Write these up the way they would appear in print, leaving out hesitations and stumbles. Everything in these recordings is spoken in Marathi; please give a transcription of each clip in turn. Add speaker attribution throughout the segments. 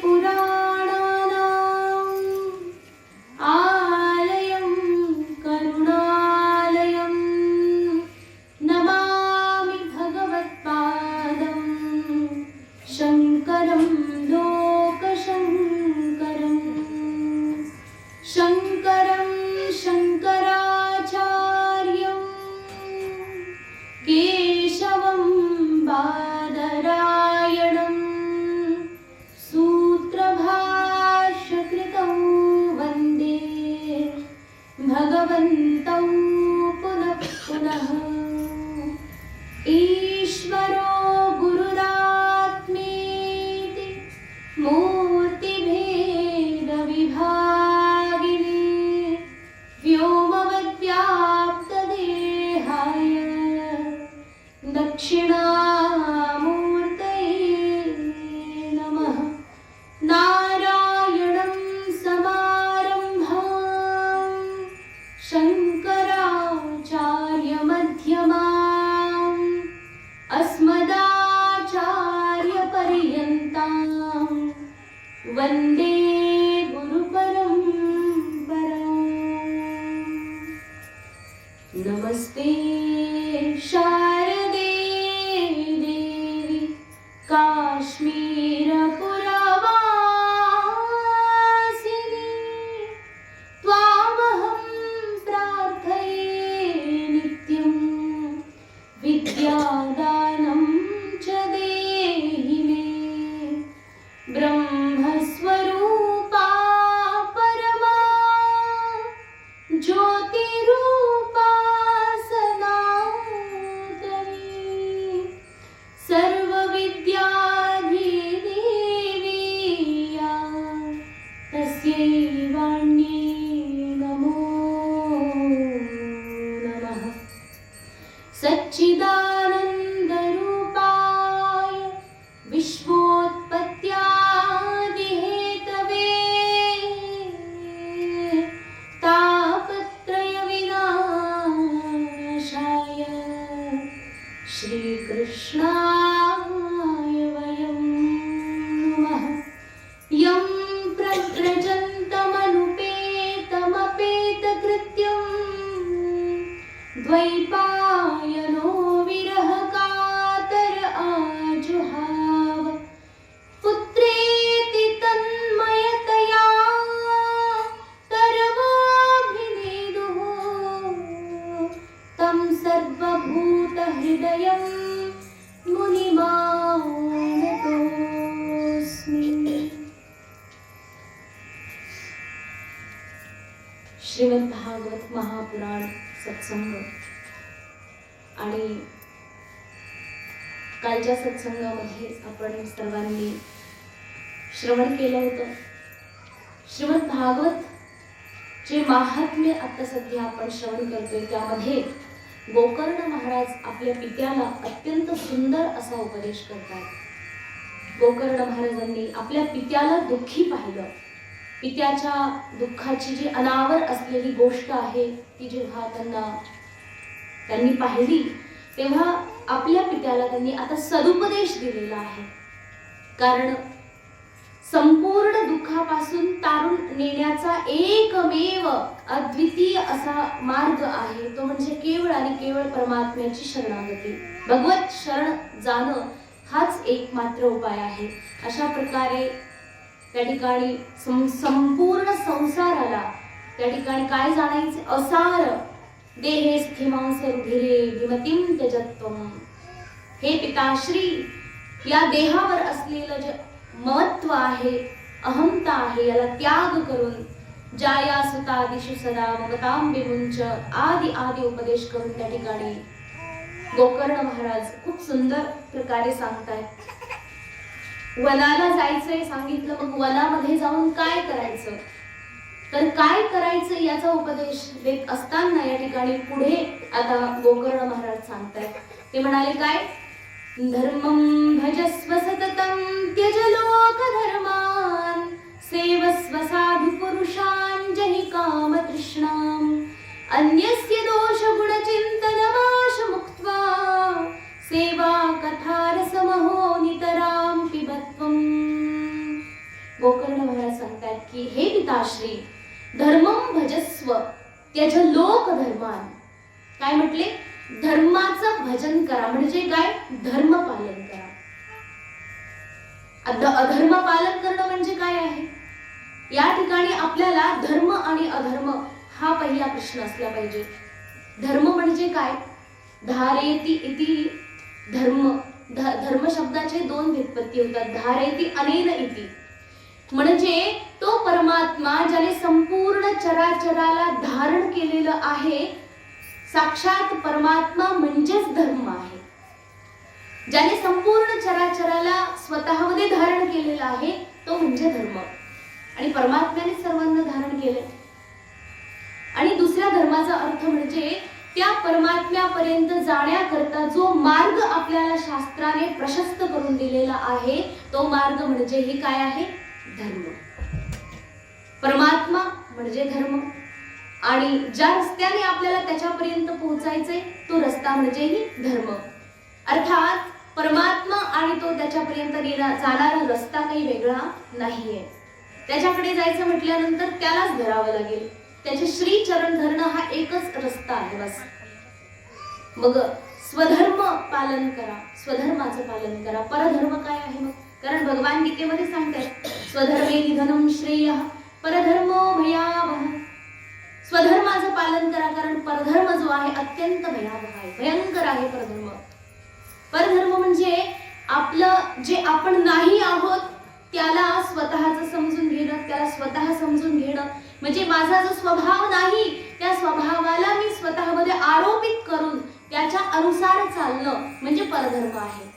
Speaker 1: पुराणानाम् आलयं करुणालयं नमामि भगवत्पादं शङ्करं लोकशङ्करं शङ्करं शङ्कराचार्यं केशवं बादरायणं सूत्रभाष्यकृतौ वन्दे भगवन्तौ पुनः पुनः। ईश्वरो गुरुरात्मेति मूर्तिभेदविभागिने व्योमवद्व्याप्तदेहाय दक्षिणामूर्तये नमः। नारायणं समारम्भां शङ्कराचार्यमध्यमाम् अस्मदाचार्यपर्यन्तां वन्दे गुरुपरम्पराम्। नमस्ते शारदे देवी काश्मीरपुरवासिनी त्वामहं प्रार्थये नित्यं विद्यादानं च देहि मे। ब्रह्मस्वरूपा परमा ज्योतिरूपा सनातनी सर्वविद्याधिदेवी या तस्यै वाण्यै नमो नमः। सच्चिदानन्दरूपाय विश्वोत्पत्त्यादिहेतवे तापत्रयविनाशाय श्रीकृष्णाय वयं नमः। यं प्रव्रजन्तमनुपेतमपेतकृत्यं द्वैपायनो विरहकातर आजुहाव पुत्रेति तन्मयतया तरवाभिनेदुः तं सर्वभूतहृदयं मुनिमानतोऽस्मि। श्रीमद भागवत महापुराण सत्संग आणि कालच्या सत्संगामध्ये आपण सर्वांनी श्रवण केलं होतं। श्रीमद भागवत जे महात्म्य आता सध्या आपण श्रवण करतोय त्यामध्ये गोकर्ण महाराज आपल्या पित्याला अत्यंत सुंदर असा उपदेश करतात। गोकर्ण महाराजांनी आपल्या पित्याला दुःखी पाहिलं। पित्याच्या दुःखाची जी अनावर असलेली गोष्ट आहे ती जेव्हा त्यांनी पाहिली तेव्हा आपल्या पित्याला त्यांनी आता सदुपदेश दिलेला आहे। कारण संपूर्ण दुःखापासून तारून नेण्याचा एकमेव अद्वितीय असा मार्ग आहे तो म्हणजे केवळ आणि केवळ परमात्म्याची शरणागती। भगवत शरण जाणं हाच एकमात्र उपाय आहे। अशा प्रकारे त्या ठिकाणी संपूर्ण संसाराला त्या ठिकाणी काय जाणायचे असार देहे स्थिमांस रुधिरे विमतीं त्यजत्वम। हे पिताश्री या देहावर असलेलं जे महत्व आहे अहंता आहे याला त्याग करून जाया सुतादिषु सदा ममतां विमुंच आदि आदि उपदेश करून त्या ठिकाणी गोकर्ण महाराज खूप सुंदर प्रकारे सांगतायत। वनाला जायचंय सांगितलं, मग वनामध्ये जाऊन काय करायचं तर काय करायचं याचा उपदेश देत असताना या ठिकाणी पुढे आता गोकर्ण महाराज सांगतायत। ते म्हणाले काय, धर्मं भजस्व सततं त्यज लोक धर्मान् सेवस्व साधु पुरुषान् जहि काम तृष्णाम् अन्यस्य दोष गुण चिंतनमाश मुक्त्वा सेवा कथारसमहो नितरां पिबत्वम्। की हे पिताश्री धर्मं भजस्व त्यज लोक धर्मान. काय म्हटले? धर्माचं भजन करा म्हणजे काय? धर्म पालन करा. अधर्म पालन करणं म्हणजे काय आहे? या ठिकाणी आपल्याला धर्म आणि अधर्म हा पहिला प्रश्न असला पाहिजे. धर्म म्हणजे काय? धारेति इति धर्म. धर्म शब्दाचे दोन व्युत्पत्ती होतात. धारेति अनेन इति म्हणजे तो परमात्मा ज्याने संपूर्ण चराचराला धारण केलेलं आहे, साक्षात परमात्मा म्हणजेच धर्म आहे. ज्याने संपूर्ण चराचराला स्वतःमध्ये धारण केलेलं आहे तो म्हणजे धर्म. आणि परमात्म्याने सर्वांना धारण केले. आणि दुसऱ्या धर्माचा अर्थ म्हणजे त्या परमात्म्यापर्यंत जाण्याकरता जो मार्ग आपल्याला शास्त्राने प्रशस्त करून दिलेला आहे तो मार्ग म्हणजे ही काय आहे? धर्म. परमात्मा म्हणजे धर्म आणि ज्या रस्त्याने आपल्याला त्याच्यापर्यंत पोहोचायचे तो रस्ता म्हणजे ही धर्म. अर्थात परमात्मा आणि तो त्याच्यापर्यंत जाणारा रस्ता काही वेगळा नाहीये. त्याच्याकडे जायचं म्हटल्यानंतर त्यालाच धरावं लागेल. त्याचे श्री चरण धरणं हा एकच रस्ता आहे बस. मग स्वधर्म पालन करा, स्वधर्माचं पालन करा. परधर्म काय आहे मग? कारण भगवान गीतेमध्ये सांगतात स्वधर्मे निधनम श्रेय परधर्मो भयावह. स्वधर्माचं पालन करा कारण परधर्म जो आहे अत्यंत भयावह आहे, भयंकर आहे परधर्म. परधर्म म्हणजे आपलं जे आपण नाही आहोत त्याला स्वतःचं समजून घेणं, त्याला स्वतः समजून घेणं. म्हणजे माझा जो स्वभाव नाही त्या स्वभावाला मी स्वतःमध्ये आरोपित करून त्याच्या अनुसार चालणं म्हणजे परधर्म आहे.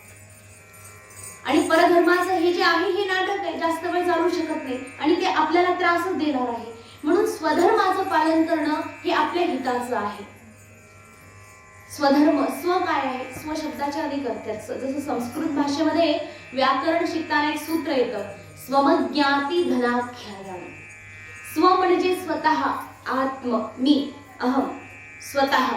Speaker 1: आणि परधर्माचं हे जे आहे हे नाटक आहे, जास्त वेळ चालू शकत नाही आणि ते आपल्याला त्रासच देणार आहे. म्हणून स्वधर्माचं पालन करणं हे आपल्या हिताचं आहे. स्वधर्म, स्व काय आहे? स्व शब्दाचे अनेक अर्थ आहेत. जसं संस्कृत भाषेमध्ये व्याकरण शिकताना एक सूत्र येतं स्वमज्ञाती धनाख्यायाम. स्व म्हणजे स्वतः, आत्म, मी, अहम, स्वतः.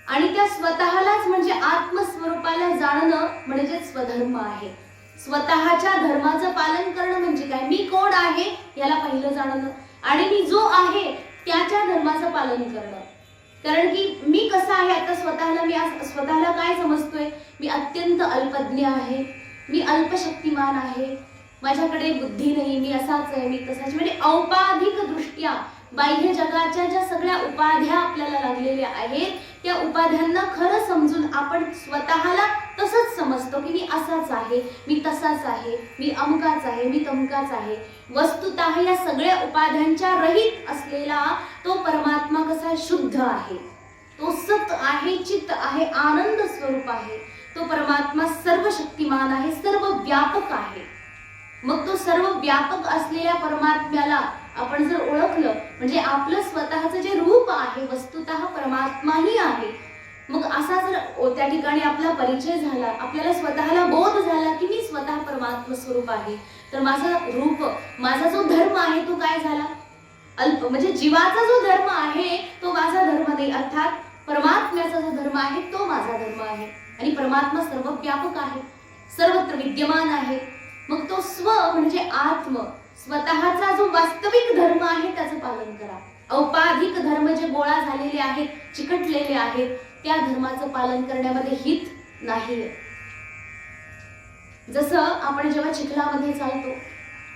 Speaker 1: आणि त्या स्वतःलाच म्हणजे आत्मस्वरूपाला जाणणं म्हणजे स्वधर्म आहे. स्वतःच्या धर्माचं पालन करणं म्हणजे काय? मी कोण आहे याला पहिलं जाणणं आणि मी जो आहे त्याच्या धर्माचं पालन करणं. कारण की मी कसा आहे आता स्वतःला, मी स्वतःला काय समजतोय? मी अत्यंत अल्पज्ञ आहे, मी अल्पशक्तिमान आहे, माझ्याकडे बुद्धी नाही, मी असाच आहे, मी तसाच. म्हणजे औपाधिक दृष्ट्या बाह्य जगाच्या ज्या सगळ्या उपाध्या आपल्याला लागलेल्या आहेत त्या उपाध्यांना खरं समजून आपण स्वतःला तसंच समजतो की मी असाच आहे, मी तसाच आहे, मी अमकाच आहे, मी तमकाच आहे. वस्तुतः या सगळ्या उपाध्यांच्या रहित असलेला तो परमात्मा कसा शुद्ध आहे, तो सत आहे, चित्त आहे, आनंद स्वरूप आहे. तो परमात्मा सर्व शक्तिमान आहे, सर्व व्यापक आहे. मग तो सर्व व्यापक असलेल्या परमात्म्याला आपण जर ओळखलं म्हणजे आपलं स्वतःचं जे रूप आहे वस्तुतः परमात्माही आहे. मग असा जर त्या ठिकाणी आपला परिचय झाला, आपल्याला स्वतःला बोध झाला की मी स्वतः परमात्मा स्वरूप आहे, तर माझं रूप, माझा जो धर्म आहे तो काय झाला? अल्प. म्हणजे जीवाचा जो धर्म आहे तो माझा धर्म नाही, अर्थात परमात्म्याचा जो धर्म आहे तो माझा धर्म आहे. आणि परमात्मा सर्व व्यापक आहे, सर्वत्र विद्यमान आहे. मग तो स्व म्हणजे आत्म, स्वतःचा जो वास्तविक धर्म आहे त्याचं पालन करा. औपाधिक धर्म जे गोळा झालेले आहेत, चिकटलेले आहेत, त्या धर्माचं पालन करण्यामध्ये हित नाहीये. जसं आपण जेव्हा चिखलामध्ये चालतो,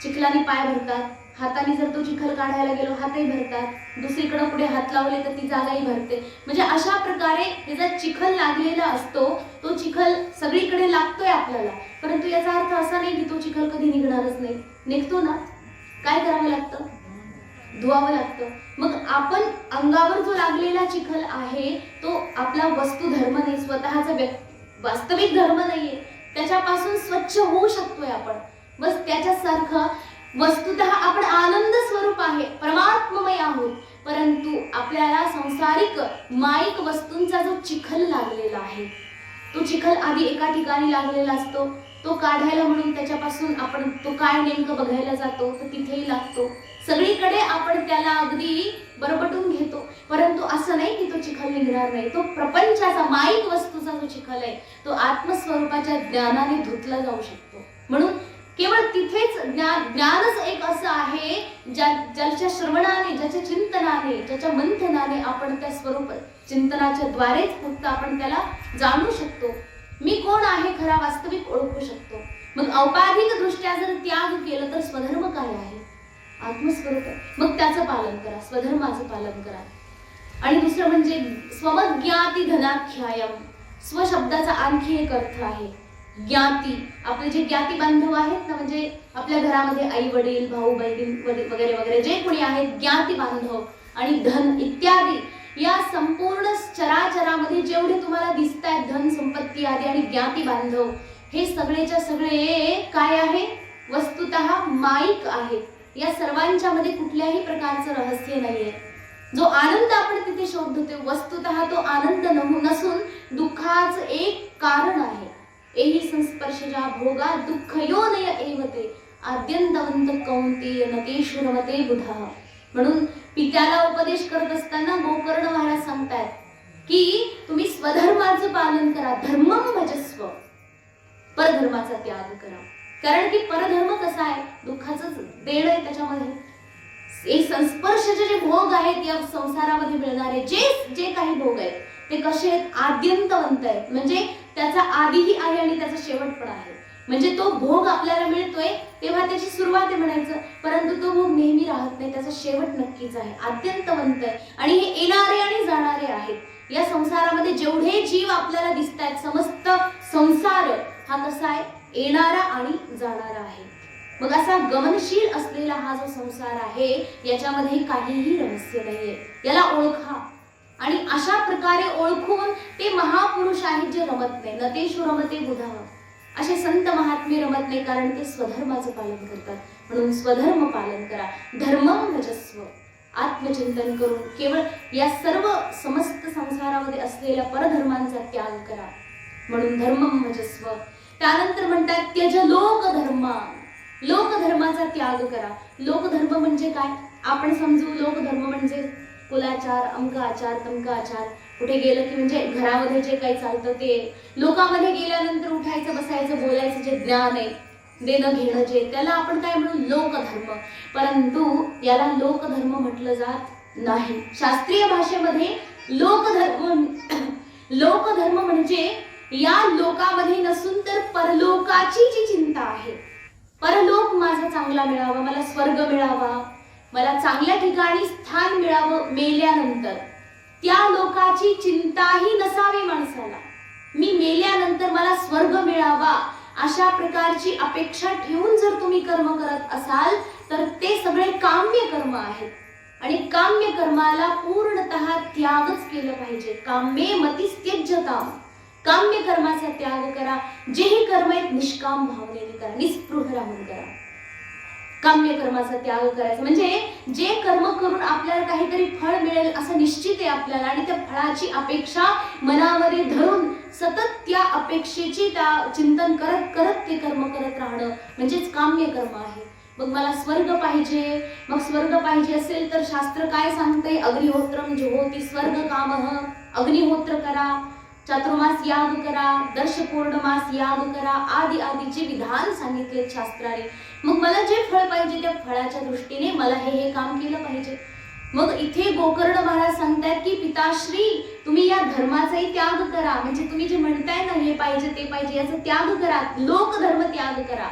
Speaker 1: चिखलाने पाय भरतात, हाताने जर तो चिखल काढायला गेलो हातही भरतात, दुसरीकडे पुढे हात लावले तर ती जागाही भरते. म्हणजे अशा प्रकारे त्याचा चिखल लागलेला असतो, तो चिखल सगळीकडे लागतोय आपल्याला, परंतु याचा अर्थ असा नाही की तो चिखल कधी निघणारच नाही. निघतो ना, काय करावं लागतं? धुवावं लागतं. मग आपण अंगावर जो लागलेला चिखल आहे तो आपला वस्तू धर्म नाही, स्वतःचा वास्तविक धर्म नाहीये, त्याच्यापासून स्वच्छ होऊ शकतोय आपण. बस त्याच्यासारखं वस्तुतः आपण आनंद स्वरूप आहे, परमात्ममय आहोत, परंतु आपल्याला संसारिक माईक वस्तूंचा जो चिखल लागलेला आहे तो चिखल आधी एका ठिकाणी लागलेला असतो, तो काढायला म्हणून त्याच्यापासून आपण तो काय नेमकं बघायला जातो तर तिथेही लागतो. सगळीकडे आपण त्याला अगदी बरबटून घेतो, परंतु असं नाही की तो चिखल निघणार नाही. तो प्रपंचाचा माईक वस्तूचा जो चिखल आहे तो आत्मस्वरूपाच्या ज्ञानाने धुतला जाऊ शकतो. म्हणून केवळ तिथेच ज्ञानच एक असं आहे ज्याच्या श्रवणाने, ज्याच्या चिंतनाने, ज्याच्या मंथनाने आपण त्या स्वरूप चिंतनाच्या द्वारेच फक्त आपण त्याला जाणू शकतो. मी कोण आहे खरा वास्तविक ओळखू शकतो. मग औपाधिक दृष्ट्या जर त्याग केलं तर स्वधर्म काय आहे? आत्मस्वरूप आहे. मग त्याचं पालन करा, स्वधर्माचं पालन करा. आणि दुसरं म्हणजे स्वमज्ञाती धनाख्यायम. स्व शब्दाचा आणखी एक अर्थ आहे ज्ञाती. आपले जे ज्ञाती बांधव आहेत ना, म्हणजे आपल्या घरामध्ये आई वडील, भाऊ बहीण वगैरे वगैरे जे कोणी आहेत ज्ञाती बांधव, आणि धन इत्यादी या संपूर्ण चराचरामध्ये जेवढे तुम्हाला दिसत आहेत धन संपत्ती आदी आणि ज्ञाती बांधव, हे सगळेच्या सगळे काय आहे? वस्तुतः माईक आहेत. या सर्वांच्या मध्ये कुठल्याही प्रकारचं रहस्य नाहीये. जो आनंद आपण तिथे शोधतोय वस्तुतः तो आनंद नसून दुःखाचं एक कारण आहे. एही संस्पर्शजा भोगा दुःखयोनय एवते आद्यंतवंत कौंतेय नतेषु रमते बुधः. म्हणून पित्याला उपदेश करत असताना गोकर्ण महाराज सांगतात की तुम्ही स्वधर्माचं पालन करा, धर्मम भजस्व, परधर्माचा त्याग करा. कारण की परधर्म कसा आहे? दुःखाचं देण आहे त्याच्यामध्ये. हे संस्पर्शाचे जे भोग आहेत या संसारामध्ये मिळणारे जे काही भोग आहेत ते कसे आहेत? आद्यंतवंत आहेत. म्हणजे त्याचा आदिही आहे आणि त्याचा शेवट पण आहे. म्हणजे तो भोग आपल्याला मिळतोय तेव्हा त्याची सुरुवात आहे म्हणायचं, परंतु तो भोग नेहमी राहत नाही, त्याचा शेवट नक्कीच आहे, आद्यंतवंत आहे. आणि हे येणारे आणि जाणारे आहेत. या संसारामध्ये जेवढे जीव आपल्याला दिसत आहेत, समस्त संसार हा कसा आहे? येणारा आणि जाणारा आहे. मग असा गमनशील असलेला हा जो संसार आहे याच्यामध्ये काहीही रहस्य नाहीये. याला ओळखा. आणि अशा प्रकारे ओळखून ते महापुरुष आहेत जे रमत नाही. नतेषु रमते बुधः. असे संत महात्मे रमत नाही कारण ते स्वधर्माचं पालन करतात. म्हणून स्वधर्म पालन करा, धर्मम भजस्व. आत्मचिंतन करून केवळ या सर्व समस्त संसारामध्ये असलेल्या परधर्मांचा त्याग करा. म्हणून धर्मम भजस्व. त्यानंतर म्हणतात त्यज लोकधर्मा. लोकधर्माचा त्याग करा. लोकधर्म म्हणजे काय? आपण समजू लोकधर्म म्हणजे कुलाचार, अमका आचार, तमका आचार. कुठे गेलं की म्हणजे घरामध्ये जे काही चालतं ते, लोकांमध्ये गेल्यानंतर उठायचं, बसायचं, बोलायचं जे ज्ञान आहे, देणं घेणं जे, त्याला आपण काय म्हणू? लोकधर्म. परंतु याला लोकधर्म म्हटलं जात नाही. शास्त्रीय भाषेमध्ये लोकधर्म म्हणजे या लोकामध्ये नसून तर परलोकाची जी चिंता आहे, परलोक माझा चांगला मिळावा, मला स्वर्ग मिळावा, मला चांगल्या ठिकाणी स्थान मिळावं मेल्यानंतर, त्या लोकाची चिंताही नसावी माणसाला. मी मेल्यानंतर मला स्वर्ग मिळावा अशा प्रकारची अपेक्षा ठेवून जर तुम्ही कर्म करत असाल तर ते सगळे काम्य कर्म आहेत. आणि काम्य कर्माला पूर्णतः त्यागच केलं पाहिजे. काम्ये मतिस्त्यज्यता. काम्य कर्माचा त्याग करा. जेही कर्म आहेत निष्काम भावनेने करा, निस्पृह राहून करा. काम्य कर्माचा त्याग करायचा म्हणजे जे कर्म करून आपल्याला काहीतरी फळ मिळेल असं निश्चित आहे आपल्याला, आणि त्या फळाची अपेक्षा मनामध्ये धरून सतत त्या अपेक्षेची त्या चिंतन करत करत ते कर्म करत राहणं म्हणजेच काम्य कर्म आहे. मग मला स्वर्ग पाहिजे. मग स्वर्ग पाहिजे असेल तर शास्त्र काय सांगते? अग्निहोत्रम जुहोती स्वर्ग कामः. अग्निहोत्र करा, चातुर्मास याग करा, दर्श पौर्णमास याग करा, आदी आदीचे विधान सांगितले शास्त्राने. मग मला जे फळ पाहिजे त्या फळाच्या दृष्टीने मला हे काम केलं पाहिजे. मग इथे गोकर्ण महाराज सांगतात की पिताश्री तुम्ही या धर्माचाही त्याग करा. म्हणजे तुम्ही जे म्हणताय ना हे पाहिजे ते पाहिजे याचा त्याग करा, लोकधर्म त्याग करा.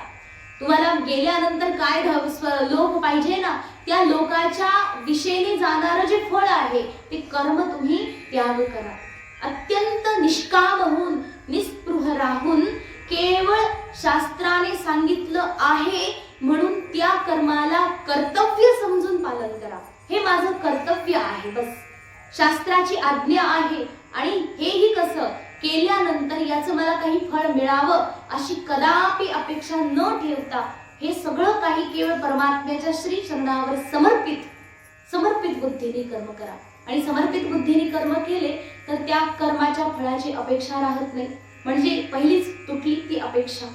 Speaker 1: तुम्हाला गेल्यानंतर काय लोक पाहिजे ना, त्या लोकाच्या दिशेने जाणारं जे फळ आहे ते कर्म तुम्ही त्याग करा. अत्यंत निष्काम होऊन निस्पृह राहून केवळ शास्त्राने सांगितलं आहे म्हणून त्या कर्माला कर्तव्य समजून पालन करा. हे माझं कर्तव्य आहे, बस शास्त्राची आज्ञा आहे. आणि हेही कसं केल्यानंतर याचं मला काही फळ मिळावं अशी कदापि अपेक्षा न ठेवता हे सगळं काही केवळ परमात्म्याच्या श्री चरणावर समर्पित बुद्धीने कर्म करा. आणि समर्पित बुद्धीने कर्म केले तर त्या कर्माच्या फळाची अपेक्षा राहत नाही. म्हणजे पहिलीच तुटली ती अपेक्षा.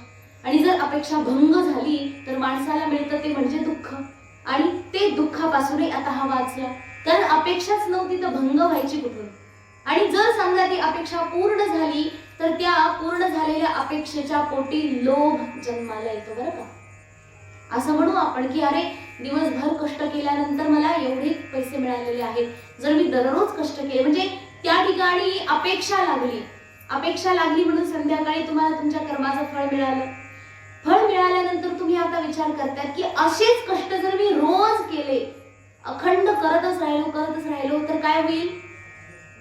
Speaker 1: आणि जर अपेक्षा भंग झाली तर माणसाला मिळतं ते म्हणजे दुःख. आणि ते दुःखापासूनही आता हा वाचला, कारण अपेक्षाच नव्हती तर भंग व्हायची कुठून. आणि जर समजा ती अपेक्षा पूर्ण झाली तर त्या पूर्ण झालेल्या अपेक्षेच्या पोटी लोभ जन्माला येतो. बरं का? असं म्हणू आपण की अरे दिवसभर कष्ट केल्यानंतर मला एवढे पैसे मिळालेले आहेत. जर मी दररोज कष्ट केले म्हणजे त्या ठिकाणी अपेक्षा लागली म्हणून संध्याकाळी तुम्हाला तुमच्या कर्माचं फळ मिळालं. फळ मिळाल्यानंतर तुम्ही आता विचार करतात की असेच कष्ट जर मी रोज केले, अखंड करतच राहिलो तर काय होईल,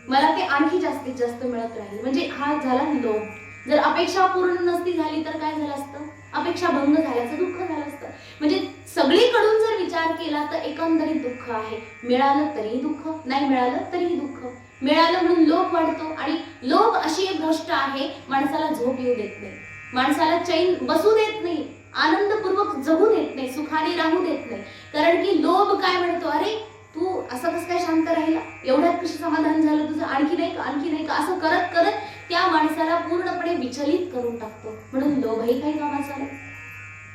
Speaker 1: मला ते आणखी जास्तीत जास्त मिळत राहील. म्हणजे हा झाला लोभ. जर अपेक्षा पूर्ण नसती झाली तर काय झालं असतं, अपेक्षा भंग झाल्याचं दुःख झालं असतं. म्हणजे सगळीकडून जर विचार केला तर एकंदरीत दुःख आहे. मिळालं तरीही दुःख, नाही मिळालं तरीही दुःख. मिळालं म्हणून लोभ वाढतो आणि लोभ अशी एक गोष्ट आहे माणसाला झोप येऊ देत नाही, माणसाला चैन बसू देत नाही, आनंदपूर्वक जगू देत नाही, सुखाने राहू देत नाही. कारण की लोभ काय म्हणतो, अरे तू असं कसं काय शांत राहिला, एवढ्यात कशी समाधान झालं तुझं, आणखी नाही का असं करत करत त्या माणसाला पूर्णपणे विचलित करून टाकतो. म्हणून लोभही काही कामाचा नाही.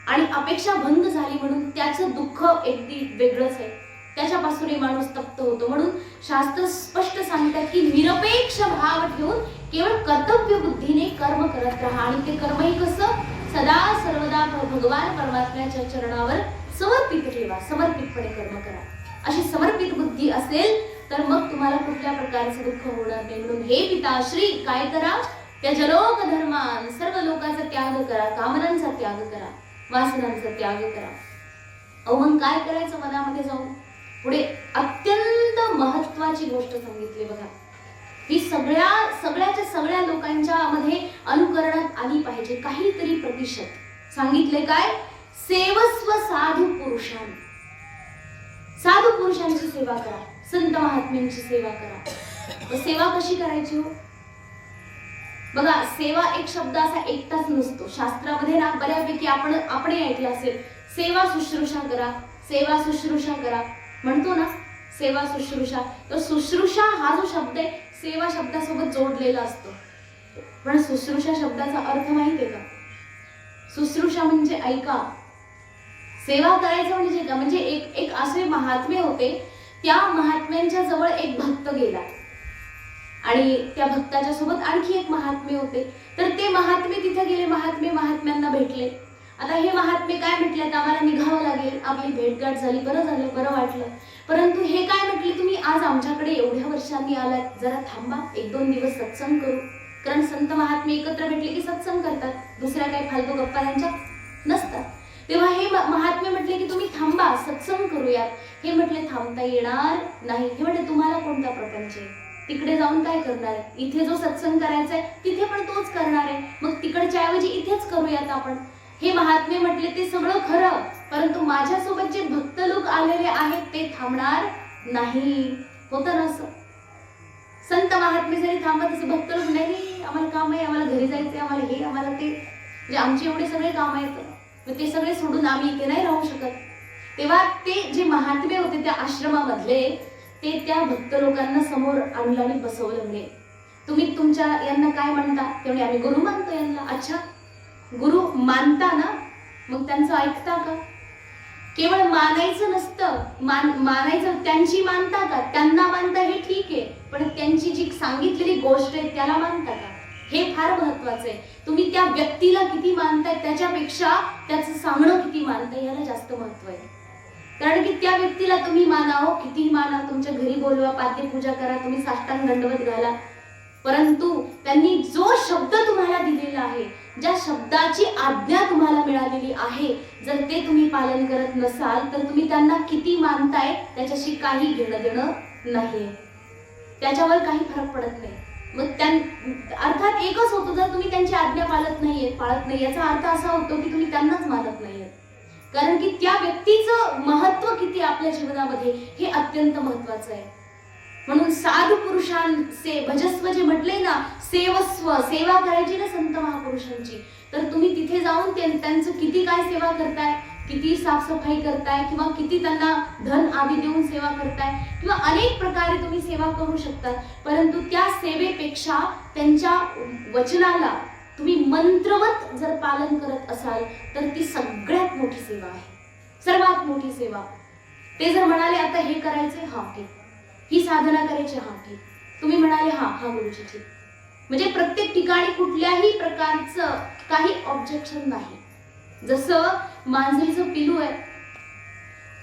Speaker 1: आणि अपेक्षा भंग झाली म्हणून त्याचं दुःख अगदी वेगळंच आहे, त्याच्यापासूनही माणूस तप्त होतो. म्हणून शास्त्र स्पष्ट सांगतात की निरपेक्ष भाव ठेवून केवळ कर्तव्य बुद्धीने कर्म करत राहा. आणि ते कर्मही कसं, सदा सर्वदा भगवान परमात्म्याच्या चरणावर समर्पित ठेवा, समर्पितपणे कर्म करा. अशी समर्पित बुद्धी असेल तर मग तुम्हाला कुठल्या प्रकारचं दुःख होणार नाही. म्हणून हे पिताश्री काय करा, त्या जलोक धर्मान सर्व लोकांचा त्याग करा, कामनांचा त्याग करा, वासनांचा त्याग करा. मग काय करायचं मनामध्ये जाऊन, पुढे अत्यंत महत्वाची गोष्ट सांगितली बघा. ही सगळ्याच्या सगळ्या लोकांच्या मध्ये अनुकरणात आली पाहिजे. काहीतरी प्रतिशत सांगितले काय, सेवस्व साधू पुरुषां, साधू पुरुषांची सेवा करा, संत महात्म्यांची सेवा करा. सेवा कशी करायची हो बघा, सेवा एक शब्द असा एकटाच नसतो. शास्त्रामध्ये ना बऱ्यापैकी आपण ऐकलं असेल, सेवा शुश्रूषा करा, सेवा शुश्रूषा करा म्हणतो ना, सेवा शुश्रूषा. तर शुश्रूषा हा जो शब्द आहे सेवा शब्दासोबत जोडलेला असतो. पण शुश्रूषा शब्दाचा अर्थ माहिती आहे का, शुश्रूषा म्हणजे ऐका, सेवा करायचं म्हणजे का, म्हणजे एक असे महात्मे होते, त्या महात्म्यांच्या जवळ एक भक्त गेला आणि त्या भक्ताच्या सोबत आणखी एक महात्मे होते. तर ते महात्मे तिथे गेले, महात्म्यांना भेटले. आता हे महात्मे काय म्हटले, आम्हाला निघावं लागेल, आपली भेटगाठ झाली, बरं झालं, बरं वाटलं. परंतु हे काय म्हटले, तुम्ही आज आमच्याकडे एवढ्या वर्षांनी आलात, जरा थांबा, 1-2 दिवस सत्संग करू. कारण संत महात्मे एकत्र भेटले की सत्संग करतात, दुसऱ्या काही फालतू गप्पा त्यांच्यात नसतात. तेव्हा हे महात्मे म्हटले की तुम्ही थांबा, सत्संग करूयात. हे म्हटले थांबता येणार नाही. हे म्हटले तुम्हाला कोणता प्रपंच आहे, तिकडे जाऊन काय करणार आहे, इथे जो सत्संग करायचा आहे तिथे पण तोच करणार आहे, मग तिकडच्या ऐवजी इथेच करूयात आपण. हे महात्मे म्हटले ते सगळं खरं, परंतु माझ्यासोबत जे भक्त लोक आलेले आहेत ते थांबणार नाही. होतं ना असं, संत महात्मे जरी थांबत असे, भक्त लोक नाही आम्हाला काम आहे, आम्हाला घरी जायचंय, आम्हाला हे आम्हाला ते, म्हणजे आमचे एवढे सगळे काम आहेत, ते सगळे सोडून आम्ही इथे नाही राहू शकत. तेव्हा ते जे महात्मे होते त्या आश्रमामधले, ते त्या भक्त लोकांना समोर आणलं आणि बसवलं. म्हणे तुम्ही तुमच्या यांना काय म्हणता, तेवढे आम्ही गुरु मानतो यांना. अच्छा, गुरु मानता ना, मग त्यांचं ऐकता का? केवळ मानायचं नसतं, मानायचं, त्यांची मानता का, त्यांना मानता हे ठीक आहे, पण त्यांची जी सांगितलेली गोष्ट आहे त्याला मानता का, हे फार महत्वाचं आहे. तुम्ही त्या व्यक्तीला किती मानताय त्याच्यापेक्षा त्याचं सांगणं किती मानताय याला जास्त महत्व आहे. कारण की त्या व्यक्तीला तुम्ही मानावं, कितीही माना, तुमच्या घरी बोलवा, पाद्यपूजा करा, तुम्ही साष्टांग दंडवत घाला, परंतु त्यांनी जो शब्द तुम्हाला दिलेला आहे, ज्या शब्दाची आज्ञा तुम्हाला मिळालेली आहे, जर ते तुम्ही पालन करत नसाल तर तुम्ही त्यांना किती मानताय त्याच्याशी काही घेणं देणं नाही, त्याच्यावर काही फरक पडत नाही. मग अर्थात एकच होतो, जर तुम्ही त्यांची आज्ञा पाळत नाही याचा अर्थ असा होतो की तुम्ही त्यांनाच मानत नाहीये. कारण की त्या व्यक्तीचं महत्व किती आपल्या जीवनामध्ये हे अत्यंत महत्वाचं आहे. म्हणून साधू पुरुषांचे भजस्व जे म्हटले ना, सेवस्व, सेवा करायची ना संत महापुरुषांची, तर तुम्ही तिथे जाऊन त्यांचं किती काय सेवा करताय, किती साफसफाई करताय, किंवा किती त्यांना धन आदी देऊन सेवा करताय, किंवा अनेक प्रकारे तुम्ही सेवा करू शकता. परंतु त्या सेवेपेक्षा त्यांच्या वचनाला तुम्ही मंत्रवत जर पालन करत असाल तर ती सगळ्यात मोठी सेवा आहे, सर्वात मोठी सेवा. ते जर म्हणाले आता हे करायचे, हा ठीक, ही साधना करायची, हा ठीक, तुम्ही म्हणाले हा गुरुजी ठीक, म्हणजे प्रत्येक ठिकाणी कुठल्याही प्रकारचं काही ऑब्जेक्शन नाही. जसं मांजरीचं पिलू आहे,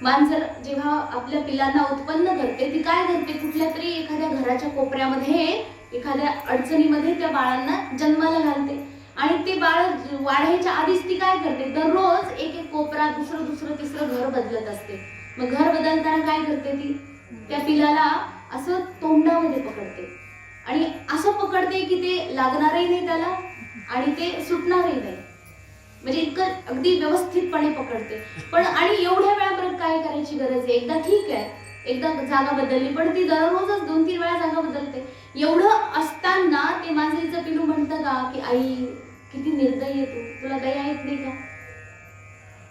Speaker 1: मांजर जेव्हा आपल्या पिलांना उत्पन्न करते ती काय करते, कुठल्या तरी एखाद्या घराच्या कोपऱ्यामध्ये एखाद्या अडचणीमध्ये त्या बाळांना जन्माला घालते आणि ते बाळ वाढायच्या आधीच ती काय करते, दररोज एक एक कोपरा दुसरं तिसरं घर बदलत असते. मग घर बदलताना काय करते ती, त्या पिलाला असं तोंडामध्ये पकडते आणि असं पकडते की ते लागणारही नाही त्याला आणि ते सुटणारही नाही, म्हणजे इतकं अगदी व्यवस्थितपणे पकडते. पण आणि एवढ्या वेळा परत काय करायची गरज आहे, एकदा ठीक आहे, एकदा जागा बदलली, पण ती दररोजच 2-3 वेळा जागा बदलते. एवढं असताना ते मांजरीचं पिलू म्हणतं का की आई किती निर्दयी आहे तू, तुला दया येत नाही का,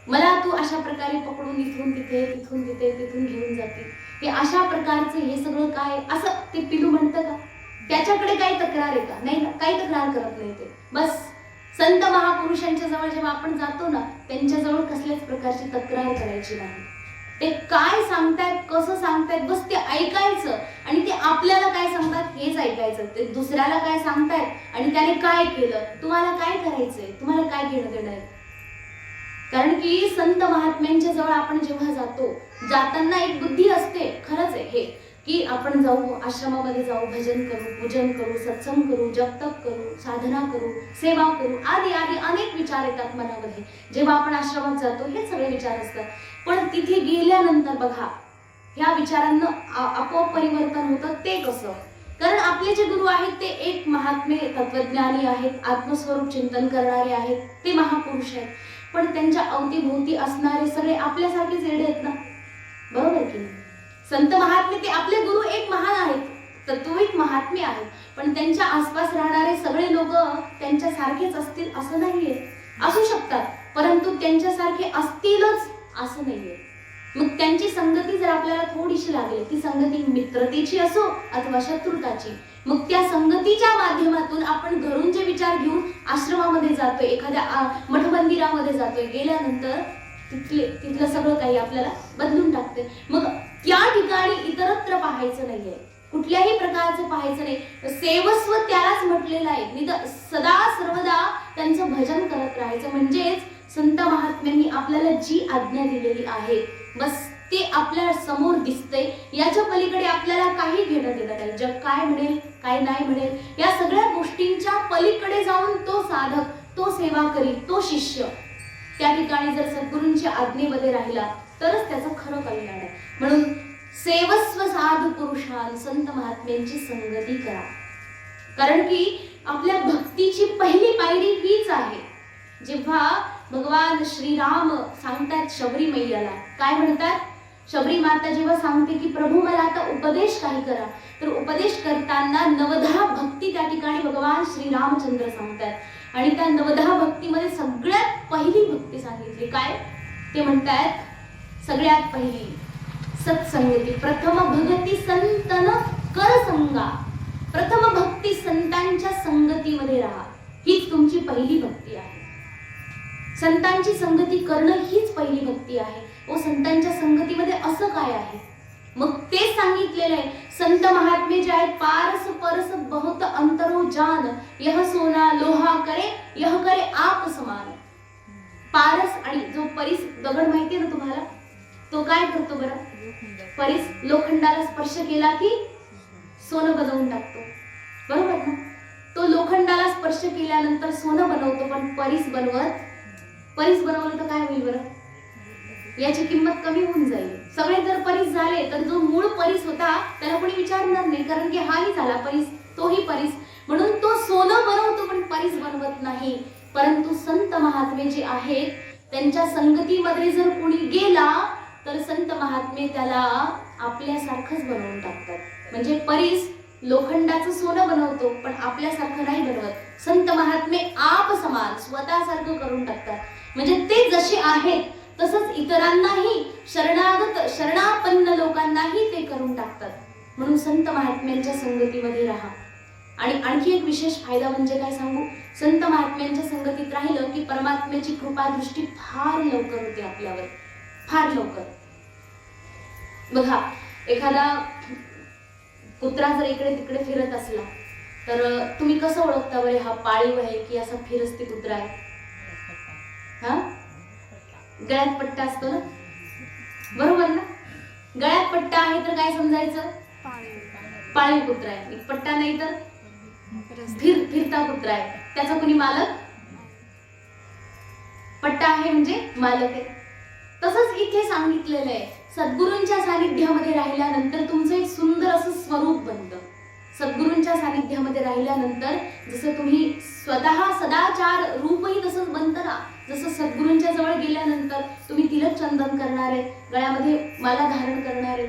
Speaker 1: मला तू अशा प्रकारे पकडून इथून तिथे तिथून तिथे तिथून घेऊन जाते, हे अशा प्रकारचं हे सगळं काय, असं ते पिलू म्हणतं का. त्याच्याकडे काही तक्रार आहे का, नाही ना, काही तक्रार करत नाही ते. बस संत महापुरुषांच्या जवळ जेव्हा आपण जातो ना, त्यांच्या जवळ कसल्याच प्रकारची तक्रार करायची नाही. ते काय सांगतायत, कसं सांगतायत, बस ते ऐकायचं आणि ते आपल्याला काय सांगतात हेच ऐकायचं. ते दुसऱ्याला काय सांगतायत आणि त्याने काय केलं, तुम्हाला काय करायचंय, तुम्हाला काय घेणं देणं आहे. कारण की संत महात्म्यांच्या जवळ आपण जेव्हा जातो, जाताना एक बुद्धी असते, खरंच आहे हे, की आपण जाऊ आश्रमामध्ये जाऊ, भजन करू, पूजन करू, सत्संग करू, जपतप करू, साधना करू, सेवा करू, आदी आदी अनेक विचार येतात मनामध्ये जेव्हा आपण आश्रमात जातो. हे सगळे विचार असतात. पण तिथे गेल्यानंतर बघा, ह्या विचारांना आपोआप परिवर्तन होतं. ते कसं, कारण आपले जे गुरु आहेत ते एक महात्मे तत्वज्ञानी आहेत, आत्मस्वरूप चिंतन करणारे आहेत, ते महापुरुष आहेत. पण त्यांच्या अवतीभोवती असणारे सगळे आपल्यासारखेच येडे आहेत ना, बरोबर की नाही. संत महात्मे ते आपले गुरु एक महान आहेत, तत्विक महात्मे आहेत, पण त्यांच्या आसपास राहणारे सगळे लोक त्यांच्यासारखेच असतील असं नाहीये. असू शकतात, परंतु त्यांच्यासारखे असतीलच असं नाहीये. मग त्यांची संगती जर आपल्याला थोडीशी लागली, ती संगती मित्रतेची असो अथवा शत्रुताची, मग त्या संगतीच्या माध्यमातून आपण घरून जे विचार घेऊन आश्रमामध्ये जातोय, एखाद्या मठ मंदिरामध्ये जातोय, गेल्यानंतर तिथलं सगळं काही आपल्याला बदलून टाकते. मग त्या ठिकाणी इतरत्र पाहायचं नाहीये, कुठल्याही प्रकारचं पाहायचं नाही. सेवस्व त्यालाच म्हटलेलं आहे, सदा सर्वदा त्यांचं भजन करत राहायचं. म्हणजेच संत महात्म्यांनी आपल्याला जी आज्ञा दिलेली आहे, बस ते आपल्या समोर दिसतंय, याच्या पलीकडे आपल्याला काही घेणं देणं नाही. जग काय म्हणेल काय नाही म्हणेल, या सगळ्या गोष्टींच्या पलीकडे जाऊन तो साधक, तो सेवा करील, तो शिष्य त्या ठिकाणी जर सद्गुरूंच्या आज्ञेमध्ये राहिला तरच त्याचं खरं कल्याण आहे. म्हणून सेवस्व साधू पुरुषान, संत महात्म्यांची संगती करा. कारण की आपल्या भक्तीची पहिली पायरी हीच आहे. जेव्हा भगवान श्रीराम सांगतात शबरी मैयाला, काय म्हणतात, शबरी माता जेव्हा सांगते की प्रभू मला आता उपदेश काही करा, तर उपदेश करताना 9 भक्ती त्या ठिकाणी भगवान श्रीरामचंद्र सांगतात. आणि त्या 9 भक्तीमध्ये सगळ्यात पहिली भक्ती सांगितली. काय ते म्हणतात, सगळ्यात पहिली सत्संगती. प्रथम भगती संतन कर संगा, प्रथम भक्ती संतांच्या संगतीमध्ये राहा, हीच तुमची पहिली भक्ती आहे. संतांची संगती करणं हीच पहिली भक्ती आहे. व संतांच्या संगतीमध्ये असं काय आहे, मग ते सांगितलेलं आहे. संत महात्मे जे आहेत, पारस परस बहुत अंतरो जान, यह सोना लोहा करे, यह करे आप समान. पारस आणि जो परीस दगड माहितीये ना तुम्हाला, तो काय करतो बरं, परीस लोखंडाला स्पर्श केला की सोनं बनवून टाकतो, बरोबर ना. तो लोखंडाला स्पर्श केल्यानंतर सोनं बनवतो, पण परीस बनवलं तर काय होईल बरं, याची किंमत कमी होऊन जाईल. सगळे जर परीस झाले तर जो मूळ परीस होता त्याला कोणी विचारणार नाही, कारण की हाही झाला परीस, तोही परीस. म्हणून तो सोनं बनवतो पण परीस बनवत नाही. परंतु संत महात्मे जे आहेत त्यांच्या संगतीमध्ये जर कोणी गेला तर संत महात्मे त्याला आपल्यासारखंच बनवून टाकतात. म्हणजे परीस लोखंडाचं सोनं बनवतो पण आपल्यासारखं नाही बनवत. संत महात्मे आप समान, स्वतःसारखं करून टाकतात. म्हणजे ते जसे आहेत तसंच इतरांनाही, शरणापन्न लोकांनाही ते करून टाकतात. म्हणून संत महात्म्यांच्या संगतीमध्ये राहा. आणि आणखी एक विशेष फायदा म्हणजे काय सांगू, संत महात्म्यांच्या संगतीत राहिलं की परमात्म्याची कृपा दृष्टी फार लवकर होते आपल्यावर, फार लवकर. बघा, एखादा कुत्रा जर इकडे तिकडे फिरत असला तर तुम्ही कसं ओळखता बरे, हा पाळीव आहे की असा फिरस्ती कुत्रा आहे. हा, गळ्यात पट्टा असतो ना, बरोबर ना? गळ्यात पट्टा आहे तर काय समजायचं? पाळीव कुत्रा आहे. पट्टा नाही तर फिरता कुत्रा आहे. त्याचा कोणी मालक? पट्टा आहे म्हणजे मालक आहे. तसंच इथे सांगितलेलं आहे, सद्गुरूंच्या सानिध्यामध्ये राहिल्यानंतर तुमचं एक सुंदर असं स्वरूप बनतं. सद्गुरूंच्या सानिध्यामध्ये राहिल्यानंतर जसं तुम्ही स्वतः सदाचार रूपही तसंच बनतं ना. जसं सद्गुरूंच्या जवळ गेल्यानंतर तुम्ही तिलक चंदन करणार आहे, गळ्यामध्ये माला धारण करणार आहे,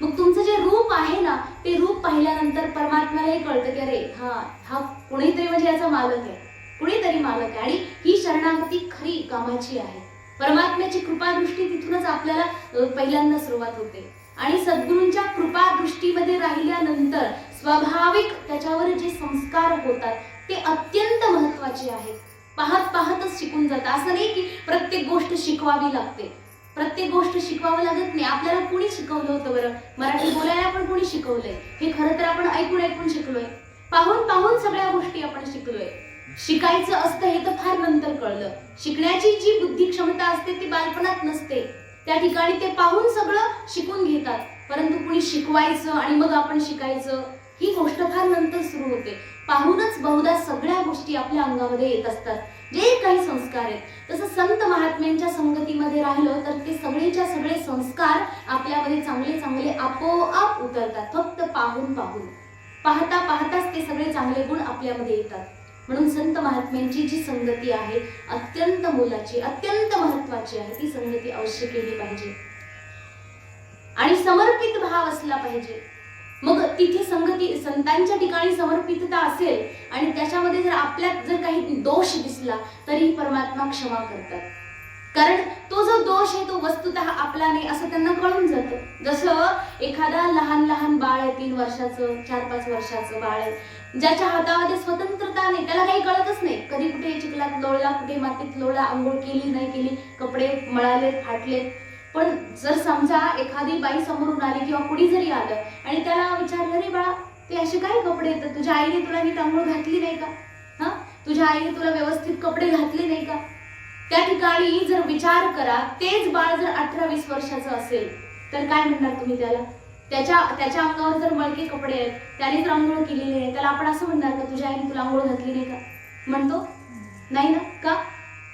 Speaker 1: मग तुमचं जे रूप आहे ना, ते रूप पाहिल्यानंतर परमात्म्यालाही कळतं की अरे हा कुणीतरी म्हणजे याचा मालक आहे, कुणीतरी मालक आहे, आणि ही शरणागती खरी कामाची आहे. परमात्म्याची कृपादृष्टी तिथूनच आपल्याला पहिल्यांदा सुरुवात होते. आणि सद्गुरूंच्या कृपादृष्टीमध्ये राहिल्यानंतर स्वाभाविक त्याच्यावर जे संस्कार होतात ते अत्यंत महत्वाचे आहेत. पाहत पाहतच शिकून जातं. असं नाही की प्रत्येक गोष्ट शिकवावी लागते. प्रत्येक गोष्ट शिकवावं लागत नाही. आपल्याला कोणी शिकवलं होतं बरं? मराठी बोलायला पण कोणी शिकवलंय? हे खरं तर आपण ऐकून ऐकून शिकलोय, पाहून पाहून सगळ्या गोष्टी आपण शिकलोय. शिकायचं असतं हे तर फार नंतर कळलं. शिकण्याची जी बुद्धी क्षमता असते ती बालपणात नसते. त्या ठिकाणी ते पाहून सगळं शिकून घेतात, परंतु कुणी शिकवायचं आणि मग आपण शिकायचं ही गोष्ट फार नंतर सुरू होते. पाहूनच बहुधा सगळ्या गोष्टी आपल्या अंगामध्ये येत असतात, जे काही संस्कार आहेत. तसं संत महात्म्यांच्या संगतीमध्ये राहिलं तर ते सगळेच्या सगळे संस्कार आपल्यामध्ये चांगले चांगले आपोआप उतरतात. फक्त पाहून पाहून, पाहता पाहताच ते सगळे चांगले गुण आपल्यामध्ये येतात. म्हणून संत महात्म्यांची जी संगती आहे अत्यंत मोलाची, अत्यंत महत्वाची आहे. ती संगती अवश्य केली पाहिजे आणि समर्पित भाव असला पाहिजे. मग तिथे संगती, संतांच्या ठिकाणी समर्पितता असेल आणि त्याच्यामध्ये जर आपल्यात जर काही दोष दिसला तरी परमात्मा क्षमा करतात. कारण तो जो दोष आहे तो वस्तुतः आपला नाही असं त्यांना कळून जातं. जसं एखादा लहान लहान बाळ आहे, 3 वर्षाचं 4-5 वर्षाचं बाळ आहे, ज्याच्या हातामध्ये स्वतंत्रता नाही, त्याला काही कळतच नाही. कधी कुठे चिखलात लोळला, कुठे मातीत लोळला, आंघोळ केली नाही केली, कपडे मळाले फाटले. पण जर समजा एखादी बाई समोरून आली किंवा कुणी जरी आलं आणि त्याला विचारलं, रे बाळा ते असे काय कपडे येतात, तुझ्या आईने तुला नीट आंघोळ घातली नाही का? तुझ्या आईने तुला व्यवस्थित कपडे घातले नाही का? त्या ठिकाणी जर विचार करा, तेच बाळ जर 18-20 वर्षाचं असेल तर काय म्हणणार तुम्ही त्याला? त्याच्या अंगावर जर मळके कपडे आहेत, त्याने जर आंघोळ केलेली आहे, त्याला आपण असं म्हणणार का तुझ्या आईने तुला आंघोळ घातली नाही का? म्हणतो नाही ना. का?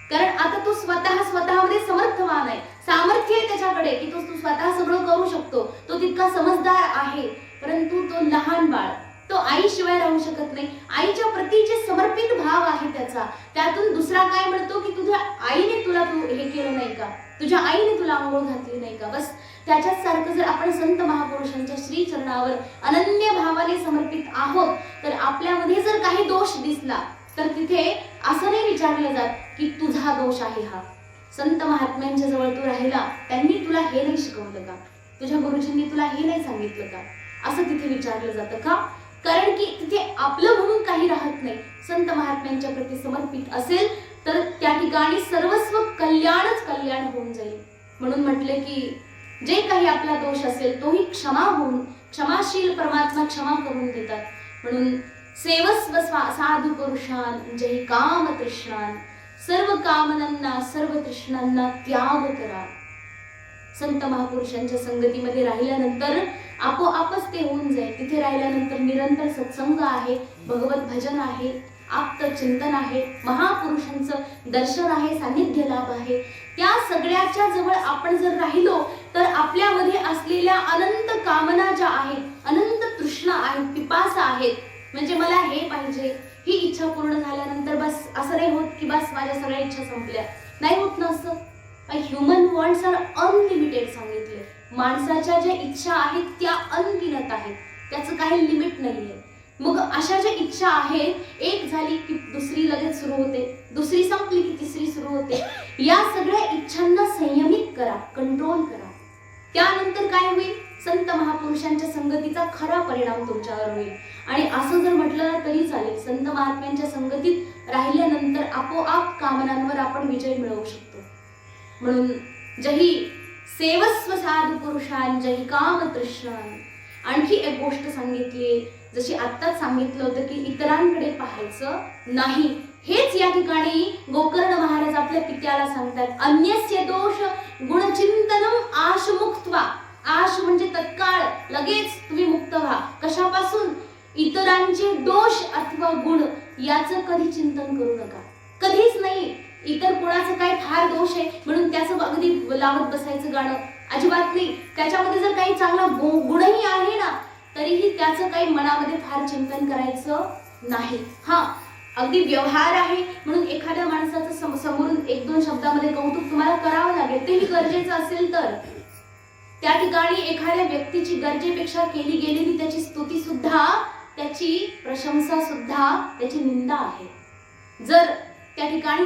Speaker 1: कारण आता तो स्वतःमध्ये समर्थवान आहे, सामर्थ्य आहे त्याच्याकडे की तो स्वतः सगळं करू शकतो, तो तितका समजदार आहे. परंतु तो लहान बाळ, तो आईशिवाय राहू शकत नाही. आईच्या प्रती जे समर्पित भाव आहे त्याचा, त्यातून दुसरा काय म्हणतो की तुझ्या आईने तुला हे केलं नाही का, तुझ्या आईने तुला आंघोळ घातली नाही का? बस त्याच्याच सारखं जर आपण संत महापुरुषांच्या श्री चरणावर अनन्य भावाने समर्पित आहोत तर आपल्यामध्ये जर काही दोष दिसला तर तिथे असं नाही विचारलं जात की तुझा दोष आहे हा. संत महात्म्यांच्या जवळ तू राहिला, त्यांनी तुला हे नाही शिकवलं का? तुझ्या गुरुजींनी तुला हे नाही सांगितलं का? असं तिथे विचारलं जातं. का? कारण की तिथे आपलं म्हणून काही राहत नाही. संत महात्म्यांच्या प्रती समर्पित असेल तर त्या ठिकाणी सर्वस्व कल्याणच कल्याण होऊन जाईल. म्हणून म्हटले की जे काही आपला दोष असेल तोही क्षमा होऊन, क्षमाशील परमात्मा क्षमा करून देतात. म्हणून सेवस्व साधू पुरुषान जय काम तृष्णान, सर्व कामनांना सर्व तृष्णांना त्याग करा. संत महापुरुषांच्या संगतीमध्ये राहिल्यानंतर आपोआपच ते होऊन जाईल. तिथे राहिल्यानंतर निरंतर सत्संग आहे, भगवत भजन आहे, आप्त चिंतन आहे, महापुरुषांचं दर्शन आहे, सानिध्य लाभ आहे. त्या सगळ्याच्या जवळ आपण जर राहिलो तर आपल्यामध्ये असलेल्या अनंत कामना ज्या आहेत, अनंत तृष्णा आहेत, पिपासा आहेत, म्हणजे मला हे पाहिजे, ही इच्छा पूर्ण झाल्यानंतर बस असं नाही होत की बस माझ्या सगळ्या इच्छा संपल्या. नाही होत ना असं. ह्युमन वॉन्ट्स आर अनलिमिटेड सांगितले. माणसाच्या ज्या इच्छा आहेत त्या अनगिनत आहेत, त्याचं काही लिमिट नाहीये. मग अशा ज्या इच्छा आहेत, एक झाली की दुसरी लगेच सुरू होते, दुसरी संपली की तिसरी सुरू होते. या सगळ्या इच्छांना संयमित करा, कंट्रोल करा. त्यानंतर काय होईल? संत महापुरुषांच्या संगतीचा खरा परिणाम तुमच्यावर होईल. आणि असं जर म्हटलं ना तरी चालेल, संत महात्म्यांच्या संगतीत राहिल्यानंतर आपोआप कामनांवर आपण विजय मिळवू शकतो. म्हणून जही सेवस्व साधू पुरुषान जही काम तृष्णान. आणखी एक गोष्ट सांगितली जशी आत्ताच सांगितलं होतं की इतरांकडे पाहायचं नाही, हेच या ठिकाणी गोकर्ण महाराज आपल्या पित्याला सांगतात. अन्यस्य दोष गुणचिंतनम आश मुक्त्वा. आश म्हणजे तत्काळ, लगेच तुम्ही मुक्त व्हा. कशापासून? इतरांचे दोष अथवा गुण याचं कधी चिंतन करू नका, कधीच नाही. इतर कोणाचं काय फार दोष आहे म्हणून त्याचं अगदी लावत बसायचं गाणं, अजिबात नाही. त्याच्यामध्ये जर काही चांगला गुणही आहे ना, तरीही त्याचं काही मनामध्ये फार चिंतन करायचं नाही. हा, अगदी व्यवहार आहे म्हणून एखाद्या माणसाचं समोरून एक दोन शब्दामध्ये कौतुक तुम्हाला करावं लागेल, तेही गरजेचं असेल तर त्या ठिकाणी एखाद्या व्यक्तीची गरजेपेक्षा केली गेलेली त्याची स्तुती सुद्धा, त्याची प्रशंसा सुद्धा त्याची निंदा आहे. जर त्या ठिकाणी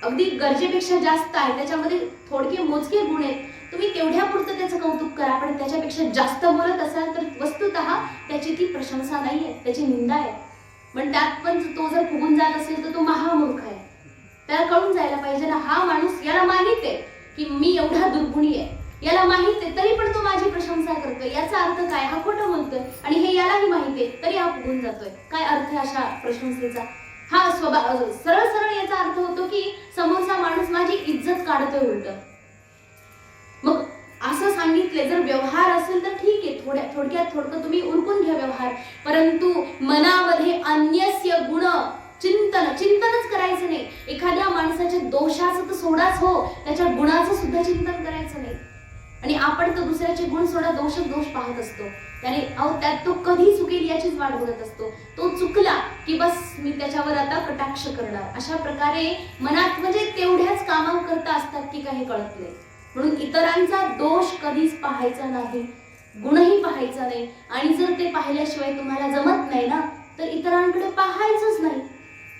Speaker 1: अगदी गरजेपेक्षा जास्त आहे, त्याच्यामध्ये थोडके मोजके गुण आहेत, तुम्ही तेवढ्या पुरतं त्याचं कौतुक करा. पण त्याच्यापेक्षा जास्त बोलत असाल तर वस्तुतः त्याची ती प्रशंसा नाहीये, त्याची निंदा आहे. पण त्यात पण तो जर फुगून जात असेल तर तो महामूर्ख आहे. त्याला कळून जायला पाहिजे ना, हा माणूस, याला माहित आहे की मी एवढा दुर्गुणी आहे, याला माहित आहे, तरी पण तो माझी प्रशंसा करतोय. याचा अर्थ काय? हा खोटं बोलतोय. आणि हे यालाही माहित आहे, तरी हा फुगून जातोय. काय अर्थ आहे अशा प्रशंसेचा? हा स्वभाव सरळ सरळ याचा अर्थ होतो की समोरचा माणूस माझी इज्जत काढतोय उलट. मग असं सांगितले, जर व्यवहार असेल तर ठीक आहे, थोडक्यात तुम्ही उरकून घ्या व्यवहार, परंतु मनामध्ये अन्यस्य गुण चिंतनच करायचं नाही. एखाद्या माणसाच्या दोषाचं तर सोडाच हो, त्याच्या गुणाचं सुद्धा चिंतन करायचं नाही. आणि आपण तर दुसऱ्याचे गुण सोडा, दोष पाहत असतो. त्याने त्यात तो कधी चुकेल याचीच वाट बघत असतो. तो चुकला की बस मी त्याच्यावर आता कटाक्ष करणार, अशा प्रकारे मनात म्हणजे तेवढ्याच कामाकरता असतात की काही कळत नाही. म्हणून इतरांचा दोष कधीच पाहायचा नाही, गुणही पाहायचा नाही. आणि जर ते पाहिल्याशिवाय तुम्हाला जमत नाही ना, तर इतरांकडे पाहायचंच नाही.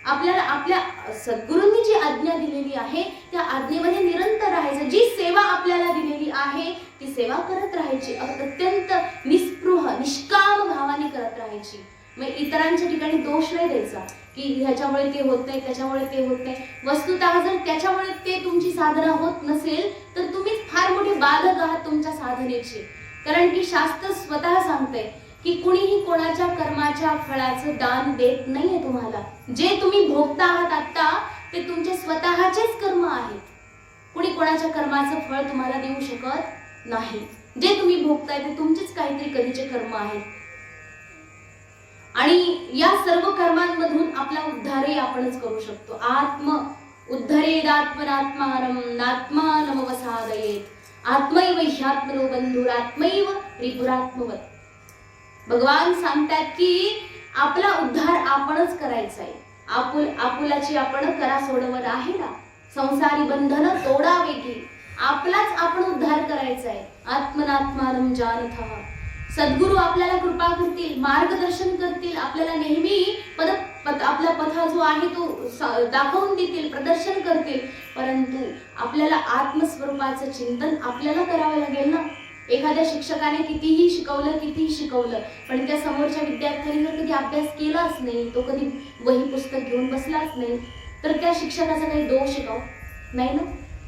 Speaker 1: आपल्याला आपल्या सद्गुरूंनी जी आज्ञा दिलेली आहे त्या आज्ञेमध्ये निरंतर राहायचं. जी सेवा आपल्याला दिलेली आहे ती सेवा करत राहायची, अत्यंत निस्पृह निष्काम भावाने करत राहायची. मग इतरांच्या ठिकाणी दोष नाही द्यायचा की ह्याच्यामुळे ते होत नाही, त्याच्यामुळे ते होत नाही. वस्तुतः जर त्याच्यामुळे ते तुमची साधना होत नसेल तर तुम्हीच फार मोठे बालक आहात तुमच्या साधनेचे. कारण की शास्त्र स्वतः सांगतंय की कुणीही कोणाच्या कर्माच्या फळाचं दान देत नाहीये तुम्हाला. जे तुम्ही भोगता आहात आता ते तुमचे स्वतःचेच कर्म आहेत. कुणी कोणाच्या कर्माचं फळ तुम्हाला देऊ शकत नाही. जे तुम्ही भोगताय ते तुमचेच काहीतरी कधीचे कर्म आहेत. आणि या सर्व कर्मांमधून आपला उद्धारही आपणच करू शकतो. आत्म उद्धरेदात्मनात्मानम नात्मानमवसादयेत आत्मैव ह्यात्मनो बंधुरात्मैव रिपुरात्मवत. भगवान सांगतात की आपला उद्धार आपणच करायचा आहे. आपुलाची आपण करा सोडवत आहे ना, संसारी बंधन तोडावे की आपलाच आपण उद्धार करायचा आहे. आत्मनात्मानं जानतः. सद्गुरू आपल्याला कृपा करतील, मार्गदर्शन करतील, आपल्याला नेहमी आपला पथा जो आहे तो दाखवून देतील, प्रदर्शन करतील. परंतु आपल्याला आत्मस्वरूपाचं चिंतन आपल्याला करावं लागेल ना. एखाद्या शिक्षकाने कितीही शिकवलं पण त्या समोरच्या विद्यार्थ्यांनी जर कधी अभ्यास केलाच नाही, तो कधी वही पुस्तक घेऊन बसलाच नाही, तर त्या शिक्षकाचा काही दोष आहे का? नाही ना.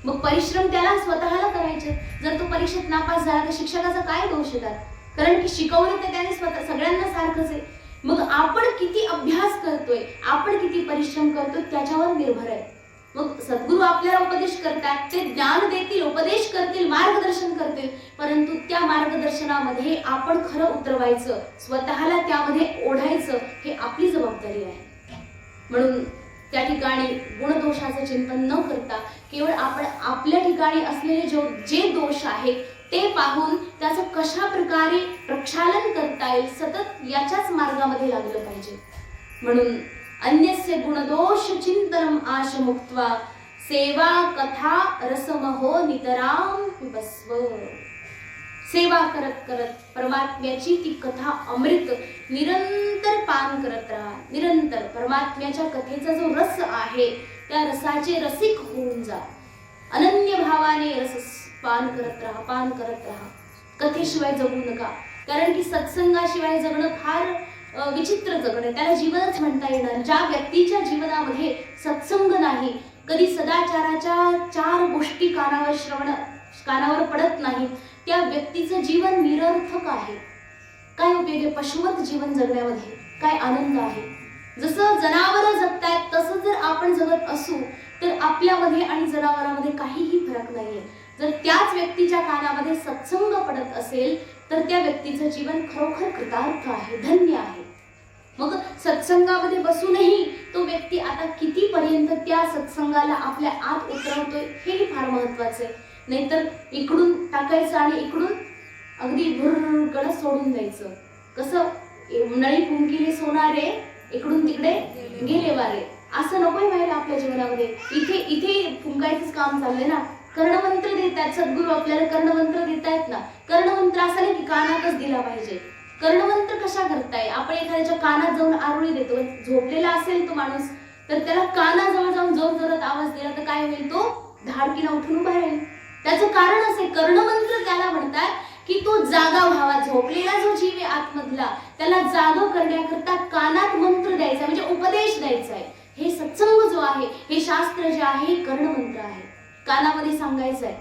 Speaker 1: मग परिश्रम त्याला स्वतःला करायचे. जर तो परीक्षेत नापास झाला तर शिक्षकाचा काय दोष येतात? कारण की शिकवलं तर त्याने स्वतः सगळ्यांना सारखंच आहे. मग आपण किती अभ्यास करतोय, आपण किती परिश्रम करतोय त्याच्यावर निर्भर आहे. मग सद्गुरू आपल्याला उपदेश करतात, ते ज्ञान देतील, उपदेश करतील, मार्गदर्शन करतील, परंतु त्या मार्गदर्शनामध्ये आपण खरं उतरवायचं, स्वतःला त्यामध्ये ओढायचं, हे आपली जबाबदारी आहे. म्हणून त्या ठिकाणी गुणदोषाचं चिंतन न करता केवळ आपण आपल्या ठिकाणी असलेले जे दोष आहेत ते पाहून त्याचं कशा प्रकारे प्रक्षालन करता येईल, सतत याच्याच मार्गामध्ये लागलं पाहिजे. म्हणून अन्यस्य गुणदोष चिंतनम आश मुक्त्वा सेवा कथा रसमहो नितराम पिबस्व. सेवा करत करत परमात्म्याची ती कथा अमृत निरंतर पान करत राहा. निरंतर परमात्म्याच्या कथेचा जो रस आहे त्या रसाचे रसिक होऊन जा. अनन्य भावाने रस पान करत राहा. कथेशिवाय जगू नका. कारण की सत्संगाशिवाय जगणं फार विचित्र जगणं, त्याला जीवनच म्हणता येणार. ज्या व्यक्तीच्या जीवनामध्ये सत्संग नाही, कधी सदाचाराच्या 4 गोष्टी कानावर पडत नाहीत, त्या व्यक्तीचं जीवन निरर्थक आहे. काय उपयोग आहे पशुवत जीवन जगण्यामध्ये? काय आनंद आहे? जसं जनावरं जगतायत तसं जर आपण जगत असू तर आपल्यामध्ये आणि जनावरांमध्ये काहीही फरक नाहीये. जर त्याच व्यक्तीच्या कानामध्ये सत्संग पडत असेल तर त्या व्यक्तीचं जीवन खरोखर कृतार्थ आहे, धन्य आहे. मग सत्संगामध्ये बसूनही तो व्यक्ती आता कितीपर्यंत त्या सत्संगाला आपल्या आत उतरवतोय हेही फार महत्वाचं आहे. नाहीतर इकडून टाकायचं आणि इकडून अगदी भुरकड सोडून द्यायचं. कसं नळी फुंकिले सोनारे इकडून तिकडे गेले वारे, असं नकोय व्हायला आपल्या जीवनामध्ये. इथे इथे फुंकायचंच काम चाललंय ना. कर्णमंत्र देतात सद्गुरू, आपल्याला कर्णमंत्र देतायत ना. कर्णमंत्र असा नाही की कानातच दिला पाहिजे. कर्णमंत्र कशा करताय? आपण एखाद्याच्या कानात जाऊन आरोळी देतो. झोपलेला असेल तो माणूस तर त्याला कानाजवळ जाऊन जोर जोरात आवाज दिला तर काय होईल? तो धाडकीनं उठून उभा राहील. त्याचं कारण असे कर्णमंत्र त्याला म्हणतात की तो जागा व्हावा. झोपलेला जो जीव आहे आतमधला त्याला जागा करण्याकरता कानात मंत्र द्यायचा, म्हणजे उपदेश द्यायचा आहे. हे सत्संग जो आहे, हे शास्त्र जे आहे, कर्णमंत्र आहे, कानामध्ये सांगायचं आहे.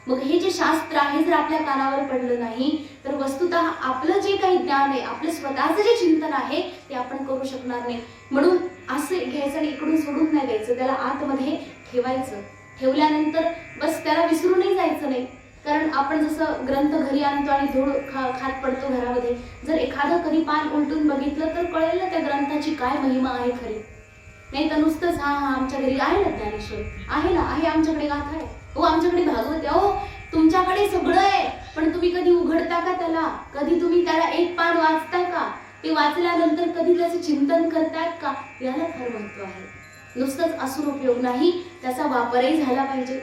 Speaker 1: मग हे जे शास्त्र आहे जर आपल्या कानावर पडलं नाही तर वस्तुतः आपलं जे काही ज्ञान आहे, आपलं स्वतःचं जे चिंतन आहे ते आपण करू शकणार नाही. म्हणून असं घ्यायचं आणि इकडून सोडून नाही द्यायचं, त्याला आतमध्ये ठेवायचं. ठेवल्यानंतर बस त्याला विसरूनही जायचं नाही. कारण आपण जसं ग्रंथ घरी आणतो आणि धूळ खात पडतो घरामध्ये, जर एखादं कधी पान उलटून बघितलं तर कळेल ना त्या ग्रंथाची काय महिमा आहे खरी. नाही तर नुसतंच हा हा आमच्या घरी आहे ना ज्ञानेश्वर, आहे ना, आहे आमच्याकडे गाथा आहे, हो आमच्याकडे भागवत आहे, हो तुमच्याकडे सगळं आहे, पण तुम्ही कधी उघडता का त्याला? कधी तुम्ही त्याला एक पान वाचता का? ते वाचल्यानंतर कधी त्याचं चिंतन करतायत का? याला फार महत्व आहे. नुसतंच असून उपयोग नाही, त्याचा वापरही झाला पाहिजे.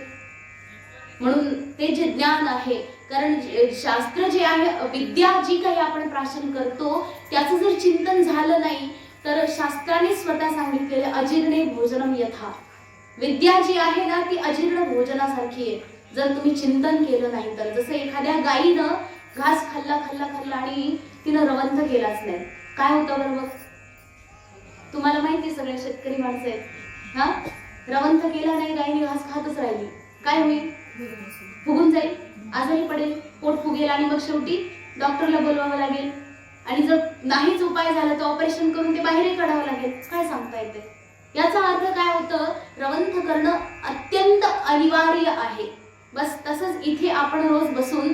Speaker 1: म्हणून ते जे ज्ञान आहे, कारण शास्त्र जे आहे, विद्या जी काही आपण प्राशन करतो त्याचं जर चिंतन झालं नाही तर शास्त्राने स्वतः सांगितलेलं अजीर्णे भोजनम यथा, विद्या जी आहे ना ती अजीर्ण भोजनासारखी आहे जर तुम्ही चिंतन केलं नाही तर. जसं एखाद्या गाईनं घास खाल्ला खाल्ला खाल्ला आणि तिनं रवंथ केलाच नाही, काय होतं बरं मग? तुम्हाला माहिती, सगळे शेतकरी माणसं आहेत. हा, रवंथ केला नाही, गाईने घास खातच राहिली, काय होईल? फुगून जाईल, आजारी पडेल, पोट फुगेल आणि मग शेवटी डॉक्टरला बोलवावं लागेल. आणि जर नाहीच उपाय झाला तर ऑपरेशन करून ते बाहेरही काढावं लागेल. काय सांगता येते? याचा अर्थ काय होतं? रवंथ करणं अत्यंत अनिवार्य आहे. बस तसंच इथे आपण रोज बसून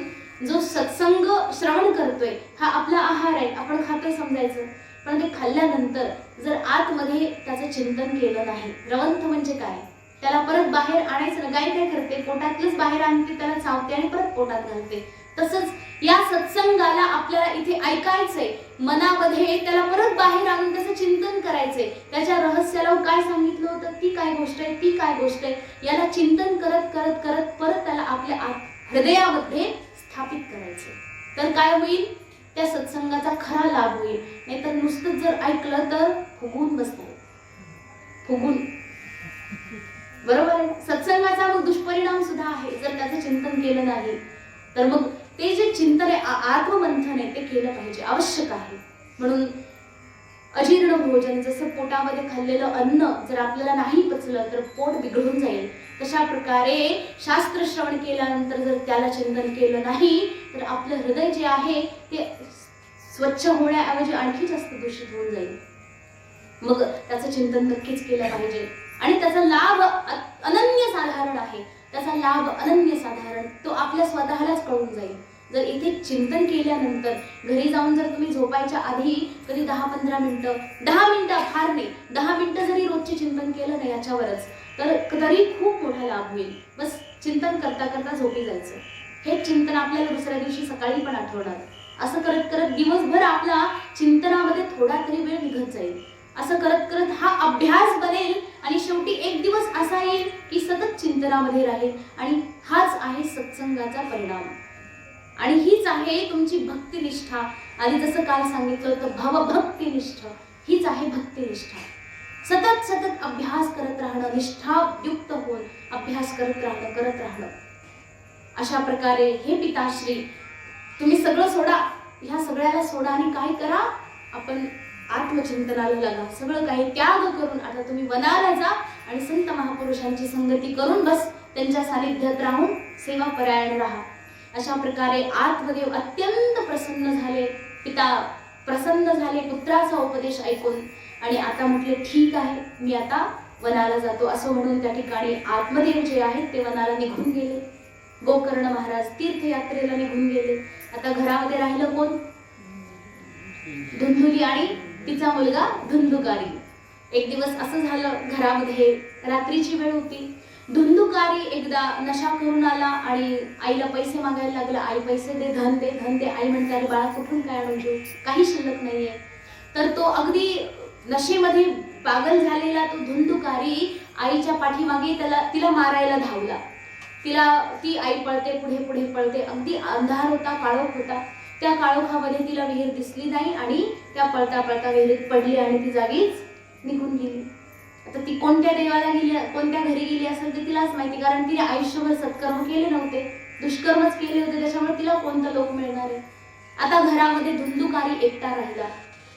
Speaker 1: जो सत्संग श्रवण करतोय हा आपला आहार आहे, आपण खातोय समजायचं. पण ते खाल्ल्यानंतर जर आतमध्ये त्याचं चिंतन केलं नाही, रवंथ म्हणजे काय त्याला परत बाहेर आणायचं ना. गाय काय करते? पोटातलंच बाहेर आणते, त्याला चावते आणि परत पोटात घालते. तसंच या सत्संगाला आपल्याला इथे ऐकायचंय, मनामध्ये त्याला परत बाहेर आणून त्याचं चिंतन करायचंय. त्याच्या रहस्याला काय सांगितलं होतं, ती काय गोष्ट आहे, ती काय गोष्ट आहे, याला चिंतन करत करत करत परत त्याला आपल्या हृदयामध्ये स्थापित करायचंय. तर काय होईल? त्या सत्संगाचा खरा लाभ होईल. नाहीतर नुसतं जर ऐकलं तर फुगून बसणार, फुगून. बरोबर आहे? सत्संगाचा मग दुष्परिणाम सुद्धा आहे जर त्याचं चिंतन केलं नाही तर. मग ते जे चिंतन आहे, आत्ममंथन आहे, ते केलं पाहिजे, आवश्यक आहे. म्हणून अजीर्ण भोजन, जसं पोटामध्ये खाल्लेलं अन्न जर आपल्याला नाही पचलं तर पोट बिघडून जाईल, तशा प्रकारे शास्त्र श्रवण केल्यानंतर जर त्याला चिंतन केलं नाही तर आपलं हृदय जे आहे ते स्वच्छ होण्याऐवजी आणखी जास्त दूषित होऊन जाईल. मग त्याचं चिंतन नक्कीच केलं पाहिजे आणि त्याचा लाभ अनन्यसाधारण आहे. त्याचा लाभ अनन्यसाधारण तो आपल्या स्वतःलाच कळून जाईल. जर इथे चिंतन केल्यानंतर घरी जाऊन जर तुम्ही झोपायच्या आधी कधी 10-15 मिनिटं, 10 मिनिटं फार नाही, 10 मिनिटं जरी रोजचे चिंतन केलं नाही याच्यावरच तर तरी खूप मोठा लाभ होईल. बस चिंतन करता करता झोपी जायचं. हे चिंतन आपल्याला दुसऱ्या दिवशी सकाळी पण आठवणार. असं करत करत दिवसभर आपला चिंतनामध्ये थोडा तरी वेळ निघत जाईल. असं करत करत हा अभ्यास बनेल आणि शेवटी एक दिवस असा येईल की सतत चिंतनामध्ये राहील. आणि हाच आहे सत्संगाचा परिणाम आणि हीच आहे तुमची भक्तिनिष्ठा. आणि जसं काल सांगितलं होतं भवभक्तिनिष्ठा, हीच आहे भक्तिनिष्ठा. सतत सतत अभ्यास करत राहणं, निष्ठायुक्त होऊन अभ्यास करत राहणं. अशा प्रकारे हे पिताश्री तुम्ही सगळं सोडा, ह्या सगळ्याला सोडा आणि काय करा? आपण आत्मचिंतनाला लागा. सगळं काही त्याग करून आता तुम्ही वनाला जा आणि संत महापुरुषांची संगती करून बस त्यांच्या सानिध्यात राहून सेवा परायण राहा. अशा प्रकारे आत्मदेव अत्यंत प्रसन्न झाले. पिता प्रसन्न झाले पुत्राचा उपदेश ऐकून आणि आता म्हटले ठीक आहे, मी आता वनाला जातो असं म्हणून त्या ठिकाणी आत्मदेव जे आहेत ते वनाला निघून गेले. गोकर्ण महाराज तीर्थयात्रेला निघून गेले. आता घरामध्ये राहिलं कोण? धुंधुली आणि तिचा मुलगा धुंदुकारी. एक दिवस असं झालं, घरामध्ये रात्रीची वेळ होती. धुंदुकारी एकदा नशा करून आला आणि आईला पैसे मागायला लागला. आई पैसे दे, धन दे, धन दे. आई म्हणते अरे बाळा कुठून काय आणून देऊ, काही शिल्लक नाहीये. तर तो अगदी नशेमध्ये पागल झालेला तो धुंदुकारी आईच्या पाठीमागे तिला मारायला धावला. ती आई पळते, पुढे पुढे पळते. अगदी अंधार होता, काळोख होता. त्या काळोखामध्ये तिला विहीर दिसली नाही आणि त्या पळता पळता विहिरीत पडली आणि ती जागीच निघून गेली. आता ती कोणत्या देवाला गेली, कोणत्या घरी गेली असेल ते तिलाच माहिती, कारण तिने आयुष्यभर सत्कर्म केले नव्हते, दुष्कर्मच केले होते. त्याच्यामुळे तिला कोणतं लोक मिळणार आहे. आता घरामध्ये धुंदुकारी एकटा राहिला.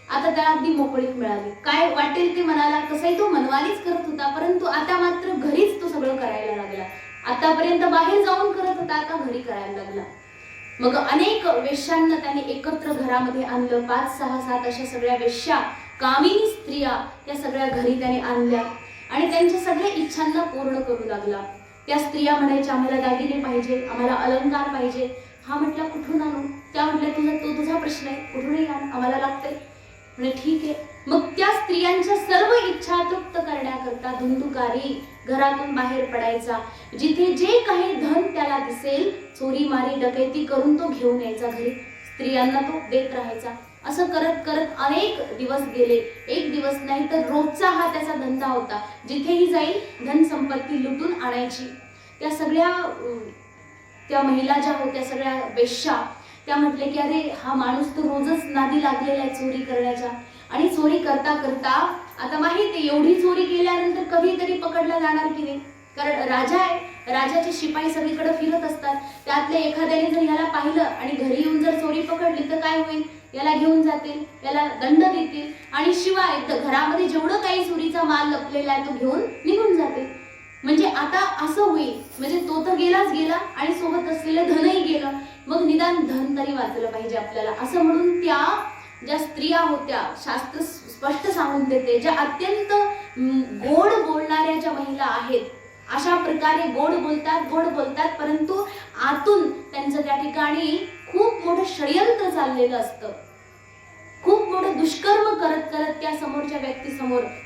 Speaker 1: आता त्याला अगदी मोकळीक मिळाली. काय वाटेल ते मनाला, कसंही तो मनवानीच करत होता, परंतु आता मात्र घरीच तो सगळं करायला लागला. आतापर्यंत बाहेर जाऊन करत होता, आता घरी करायला लागला. मग अनेक वेश्यांना त्याने एकत्र घरामध्ये आणलं. 5, 6, 7 अशा सगळ्या वेश्या, कामिनी स्त्रिया त्या सगळ्या घरी त्याने आणल्या आणि त्यांच्या सगळ्या इच्छांना पूर्ण करू लागला. त्या स्त्रिया म्हणायच्या आम्हाला दागिने पाहिजे, आम्हाला अलंकार पाहिजे. हा म्हटला कुठून आणू? त्या म्हटल्या तुझा प्रश्न आहे, कुठूनही आण, आम्हाला लागतंय. म्हणजे ठीक आहे. मग त्या स्त्रियांच्या सर्व इच्छा तृप्त करण्याकरता धुंदुकारी घरातून बाहेर पडायचा. जिथे जे काही धन त्याला दिसेल चोरी मारी डकैती करून तो घेऊन यायचा घरी. स्त्रियांना तो देत राहायचा. असं करत करत अनेक दिवस गेले. एक दिवस नाही तर रोजचा हा त्याचा धंदा होता. जिथेही जाईल धन संपत्ती लुटून आणायची. त्या सगळ्या त्या महिला ज्या होत्या सगळ्या वेश्या त्या म्हटले की अरे हा माणूस तर रोजच नादी लागलेला आहे चोरी करण्याच्या. आणि चोरी करता करता आता माहिती आहे एवढी चोरी केल्यानंतर कधीतरी पकडला जाणार की नाही, कारण राजा आहे, राजाचे शिपाई सगळीकडे फिरत असतात. त्यातल्या एखाद्याने जर ह्याला पाहिलं आणि घरी येऊन जर चोरी पकडली तर काय होईल, याला घेऊन जातील, याला दंड देतील आणि शिवाय घरामध्ये जेवढं काही चोरीचा माल लपलेला आहे तो घेऊन निघून जातील. म्हणजे आता असं होईल, म्हणजे तो तर गेलाच गेला आणि सोबत असलेलं धनही गेलं. मग निदान धन तरी वाचलं पाहिजे आपल्याला, असं म्हणून त्या ज्या स्त्रिया होत्या, शास्त्र स्पष्ट सांगून देते, ज्या अत्यंत गोड बोलणाऱ्या ज्या महिला आहेत, अशा प्रकारे गोड बोलतात परंतु आतून त्यांचं त्या ठिकाणी खूप मोठं षडयंत्र चाललेलं असतं. खूप मोठं दुष्कर्म करत करत त्या समोरच्या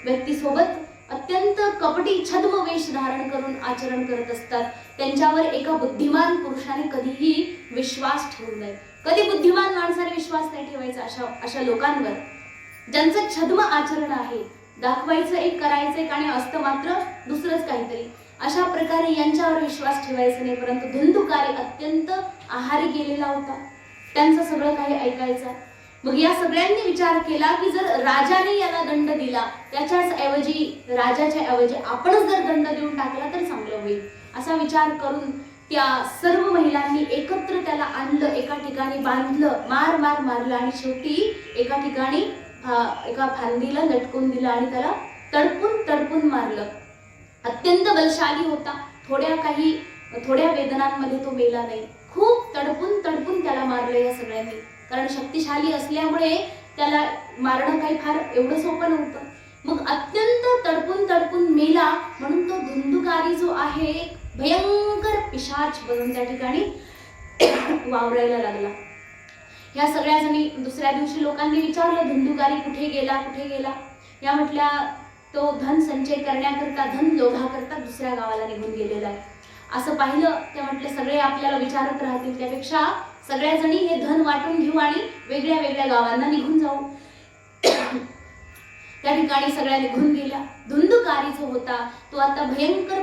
Speaker 1: व्यक्तीसोबत अत्यंत कपटी छद्म वेश धारण करून आचरण करत असतात. त्यांच्यावर एका बुद्धिमान पुरुषाने कधीही विश्वास ठेवू नये. कधी बुद्धिमान माणसाने विश्वास नाही ठेवायचा अशा लोकांवर, ज्यांचं छद्म आचरण आहे. दाखवायचं एक, करायचं एक आणि असतं मात्र दुसरंच काहीतरी. अशा प्रकारे यांच्यावर विश्वास ठेवायचा नाही. परंतु धुंदुकारी अत्यंत आहारी गेलेला होता, त्यांचं सगळं काही ऐकायचं. मग या सगळ्यांनी विचार केला की जर राजाने याला दंड दिला राजाच्या ऐवजी आपणच जर दंड देऊन टाकला तर चांगलं होईल. असा विचार करून त्या सर्व महिलांनी एकत्र त्याला आणलं, एका ठिकाणी बांधलं, मारलं आणि शेवटी एका ठिकाणी एका फांदीला लटकून दिलं आणि त्याला तडपून मारलं. अत्यंत बलशाली होता. थोड्या वेदनांमध्ये तो मेला नाही. खूप तडपून त्याला मारलं या सगळ्यांनी, कारण शक्तिशाली असल्यामुळे त्याला मारणं काही फार एवढं सोपं नव्हतं. मग अत्यंत तडपून मेला. म्हणून तो धुंदुकारी जो आहे भयंकर पिशाच बनून त्या ठिकाणी वावरायला लागला. ह्या सगळ्या जणी दुसऱ्या दिवशी लोकांनी विचारलं धुंदुकारी कुठे गेला. या म्हटल्या तो धन संचय करण्याकरता, धन लोभाकरता दुसऱ्या गावाला निघून गेलेला आहे. असं पाहिलं त्या म्हटले सगळे आपल्याला विचारत राहतील, त्यापेक्षा सगळ्या जणी हे धन वाटून घेऊ आणि वेगळ्या वेगळ्या गावांना निघून जाऊ. त्या ठिकाणी सगळ्या निघून गेल्या. धुंदुकारी जो होता तो आता भयंकर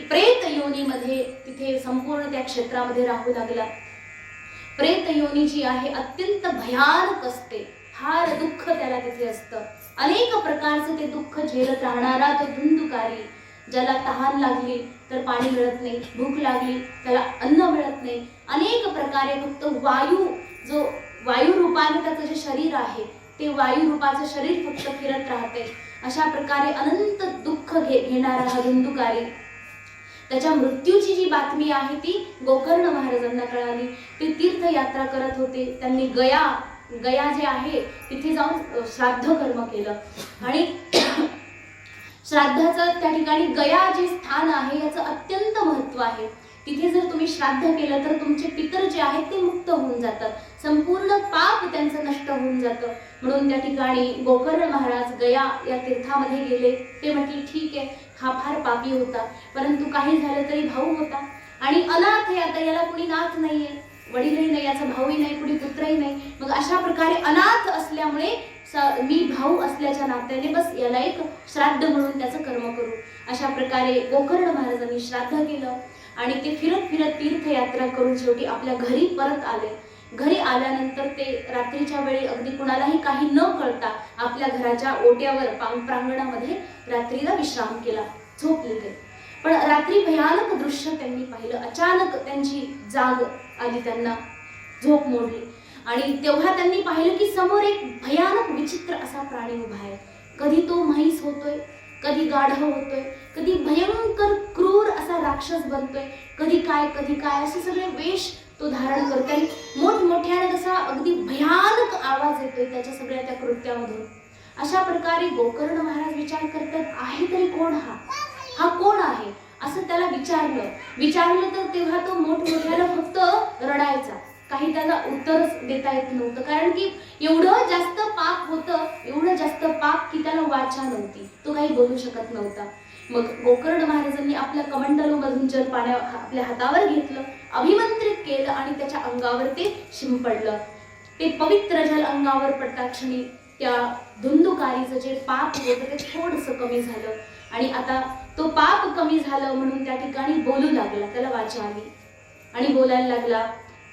Speaker 1: प्रेत योनीमध्ये तिथे संपूर्ण त्या क्षेत्रामध्ये राहू लागला. प्रेत योनी जी आहे अत्यंत भयानक असते. फार दुःख त्याला तिथे असतं. अनेक प्रकारचे ते दुःख झेलत राहणारा तो धुंदुकारी, ज्याला तहान लागली तर पाणी मिळत नाही, भूक लागली त्याला अन्न मिळत नाही, अनेक प्रकारे फक्त वायू रूपाने त्याचं जे शरीर आहे ते वायू रूपाचं शरीर फक्त फिरत राहते. अशा प्रकारे अनंत दुःख घेणारा हा धुंदुकारी, त्याच्या मृत्यूची जी बातमी आहे ती गोकर्ण महाराजांना कळाली. ते तीर्थयात्रा करत होते. त्यांनी गया गया जे आहे तिथे जाऊन श्राद्ध कर्म केलं आणि श्राद्धाचं त्या ठिकाणी गया जे स्थान आहे याचं अत्यंत महत्त्व आहे. तिथे जर तुम्ही श्राद्ध केलं तर तुमचे पितर जे आहेत ते मुक्त होऊन जातात, संपूर्ण पाप त्यांचं नष्ट होऊन जातं. म्हणून त्या ठिकाणी गोकर्ण महाराज गया या तीर्थामध्ये गेले. ते म्हटले ठीक आहे, हा फार पापी होता, परंतु काही झालं तरी भाऊ होता आणि अनाथ आहे, आता याला कुणी नाथ नाहीये, वडीलही नाही, याचा भाऊही नाही, कुणी पुत्रही नाही. मग अशा प्रकारे अनाथ असल्यामुळे मी भाऊ असल्याच्या नात्याने बस याला एक श्राद्ध म्हणून त्याचं कर्म करू. अशा प्रकारे गोकर्ण महाराजांनी श्राद्ध केलं आणि ते फिरत फिरत तीर्थयात्रा करून शेवटी आपल्या घरी परत आले. घरी आल्यानंतर ते रात्रीच्या वेळी अगदी कुणालाही काही न कळता आपल्या घराच्या ओट्यावर प्रांगणामध्ये रात्रीला विश्राम केला, झोपले ते. पण रात्री भयानक दृश्य त्यांनी पाहिलं. अचानक त्यांची जाग आली, त्यांना झोप मोडली आणि तेव्हा त्यांनी पाहिलं की समोर एक भयानक विचित्र असा प्राणी उभा आहे. कधी तो म्हैस होतोय, कधी गाढव होतोय, कधी भयंकर क्रूर असा राक्षस बनतोय, कधी काय असे सगळे वेश तो धारण करतोय. मोठमोठ्याने असा अगदी भयानक आवाज येतोय त्याच्या सगळ्या त्या कृत्यामधून. अशा प्रकारे गोकर्ण महाराज विचार करतात, आहे तरी कोण हा कोण आहे असं त्याला विचारलं तर तेव्हा तो मोठमोठ्याला फक्त रडायचा. काही त्याला उत्तरच देता येत नव्हतं, कारण की एवढं जास्त पाप होतं, एवढं जास्त पाप की त्याला वाचा नव्हती, तो काही बोलू शकत नव्हता. मग गोकर्ण महाराजांनी आपल्या कमंडलूमधून जल पाण्या आपल्या हातावर घेतलं, अभिमंत्रित केलं आणि त्याच्या अंगावर ते शिंपडलं. ते पवित्र जल अंगावर पडताक्षणी त्या धुंदुकारीचं जे पाप होतं ते थोडंसं कमी झालं आणि आता तो पाप कमी झालं म्हणून त्या ठिकाणी बोलू लागला, त्याला वाचा आली आणि बोलायला लागला,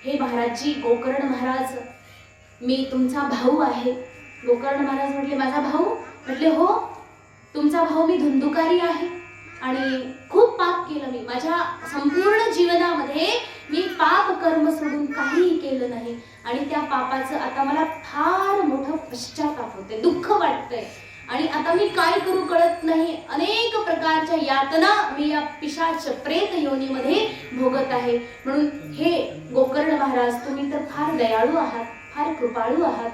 Speaker 1: हे महाराजजी, गोकर्ण महाराज, मी तुमचा भाऊ आहे. गोकर्ण महाराज म्हटले, माझा भाऊ? म्हटले, हो, तुमचा भाऊ मी धुंदुकारी आहे आणि खूप पाप केलं मी. माझ्या संपूर्ण जीवनामध्ये मी पाप कर्म सोडून काहीही केलं नाही आणि त्या पापाचं आता मला फार मोठं पश्चाताप होते, दुःख वाटतंय आणि आता मी काय करू कळत नाही. अनेक प्रकारच्या यातना मी या पिशाच प्रेत योनीमध्ये भोगत आहे. म्हणून हे गोकर्ण महाराज, तुम्ही तर फार दयाळू आहात, फार कृपाळू आहात.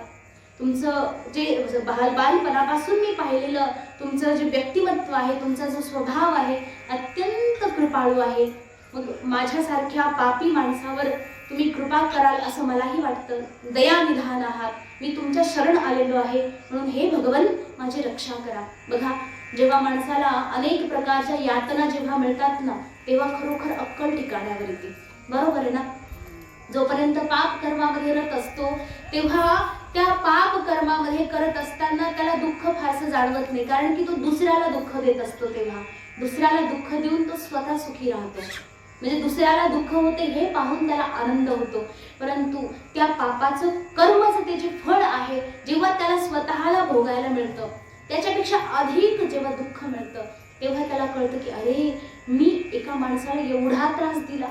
Speaker 1: तुमचं जे बालपणापासून मी पाहिलेलं तुमचं जे व्यक्तिमत्व आहे, तुमचा जो स्वभाव आहे, अत्यंत कृपाळू आहे. मग माझ्यासारख्या पापी माणसावर तुम्ही कृपा कराल असं मलाही वाटतं. दयानिधान आहात, मी तुमच्या शरण आलेलो आहे, म्हणून हे भगवन माझी रक्षा करा. बघा, जेव्हा माणसाला अनेक प्रकारच्या यातना जेव्हा मिळतात ना, तेव्हा खरोखर अक्कल ठिकाण्यावर येते. बरोबर आहे ना? जोपर्यंत पाप कर्मामध्ये रत असतो तेव्हा त्या पाप कर्मामध्ये करत असताना त्याला दुःख फारसं जाणवत नाही, कारण की तो दुसऱ्याला दुःख देत असतो. तेव्हा दुसऱ्याला दुःख देऊन तो स्वतः सुखी राहतो, म्हणजे दुसऱ्याला दुःख होते हे पाहून त्याला आनंद होतो. परंतु त्या पापाचं कर्माचं ते जे फळ आहे, जेव्हा त्याला स्वतःला भोगायला मिळतं, त्याच्यापेक्षा अधिक जेव्हा दुःख मिळतं, तेव्हा त्याला कळतं की अरे, मी एका माणसाला एवढा त्रास दिला,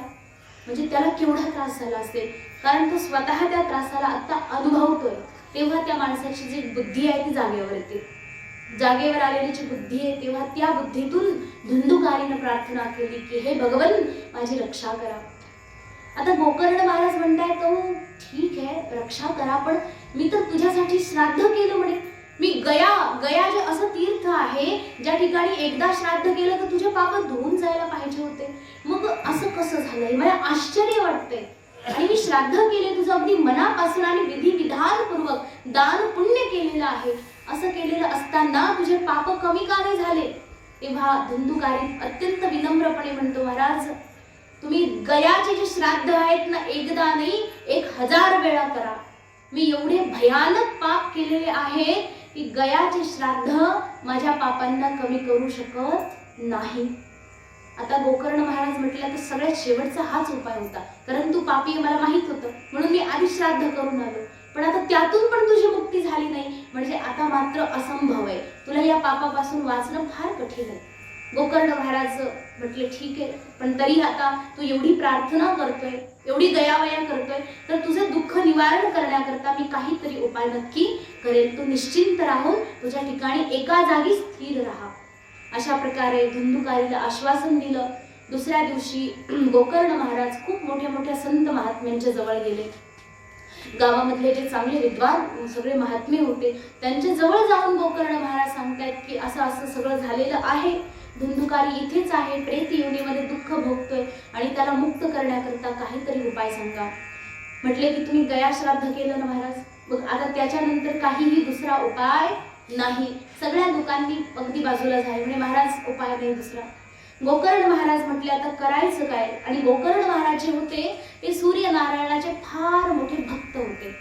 Speaker 1: म्हणजे त्याला केवढा त्रास झाला असेल, कारण तो स्वतः त्या त्रासाला आता अनुभवतोय. तेव्हा त्या माणसाची जी बुद्धी आहे ती जागेवर येते. जागेवर आलेली जी बुद्धी आहे, तेव्हा त्या बुद्धीतून धुंदुकारीनं प्रार्थना केली की हे भगवन माझी रक्षा करा. आता गोकर्ण महाराज म्हणतायत, तो ठीक आहे, रक्षा करा, पण मी तर तुझ्यासाठी श्राद्ध केलं म्हणे. मी गया जे असं तीर्थ आहे ज्या ठिकाणी एकदा श्राद्ध केलं तर तुझे पाप धुवून जायला पाहिजे होते, मग असं कसं झालंय? मला आश्चर्य वाटतंय. आणि मी श्राद्ध केले तुझं अगदी मनापासून आणि विधी विधानपूर्वक दान पुण्य केलेलं आहे, असं केलेलं असताना तुझे पाप कमी का नाही झाले? तेव्हा धुंदुकारी अत्यंत विनम्रपणे म्हणतो, महाराज, तुम्ही गयाचे जे श्राद्ध आहेत ना, एकदा नाही 1000 वेळा करा. मी एवढे भयानक पाप केलेले आहे की गयाचे श्राद्ध माझ्या पापांना कमी करू शकत नाही. आता गोकर्ण महाराज म्हटलं तर सगळ्यात शेवटचा हाच उपाय होता, परंतु पापी मला माहित होतं म्हणून मी आधी श्राद्ध करून आलो, पण आता त्यातून पण तुझी मुक्ती झाली नाही, म्हणजे आता मात्र असंभव आहे, तुला या पापापासून वाचणं फार कठीण आहे. गोकर्ण महाराज म्हटले ठीक आहे, पण तरी आता तू एवढी प्रार्थना करतोय, एवढी दयावया करतोय, तर तुझं दुःख निवारण करण्याकरता मी काहीतरी उपाय नक्की करेल. तू निश्चिंत राहून तुझ्या ठिकाणी एका जागी स्थिर राहा. अशा प्रकारे धुंदुकारीला आश्वासन दिलं. दुसऱ्या दिवशी गोकर्ण महाराज खूप मोठ्या मोठ्या संत महात्म्यांच्या जवळ गेले गावामधले जे चांगले विद्वान सगळे महात्मे होते त्यांच्या जवळ जाऊन गोकर्ण महाराज सांगतायत की असं असं सगळं झालेलं आहे, धुंदुकारी इथेच आहे, प्रेत योनीमध्ये दुःख भोगतोय आणि त्याला मुक्त करण्याकरता काहीतरी उपाय सांगा. म्हटले की तुम्ही गया श्राद्ध केलं ना महाराज, मग आता त्याच्यानंतर काहीही दुसरा उपाय नाही. सगळ्या लोकांनी अगदी बाजूला झाले, म्हणजे महाराज उपाय नाही दुसरा. गोकर्ण महाराज म्हटले आता करायचं काय. आणि गोकर्ण महाराज जे होते ते सूर्यनारायणाचे फार मोठे भक्त होते.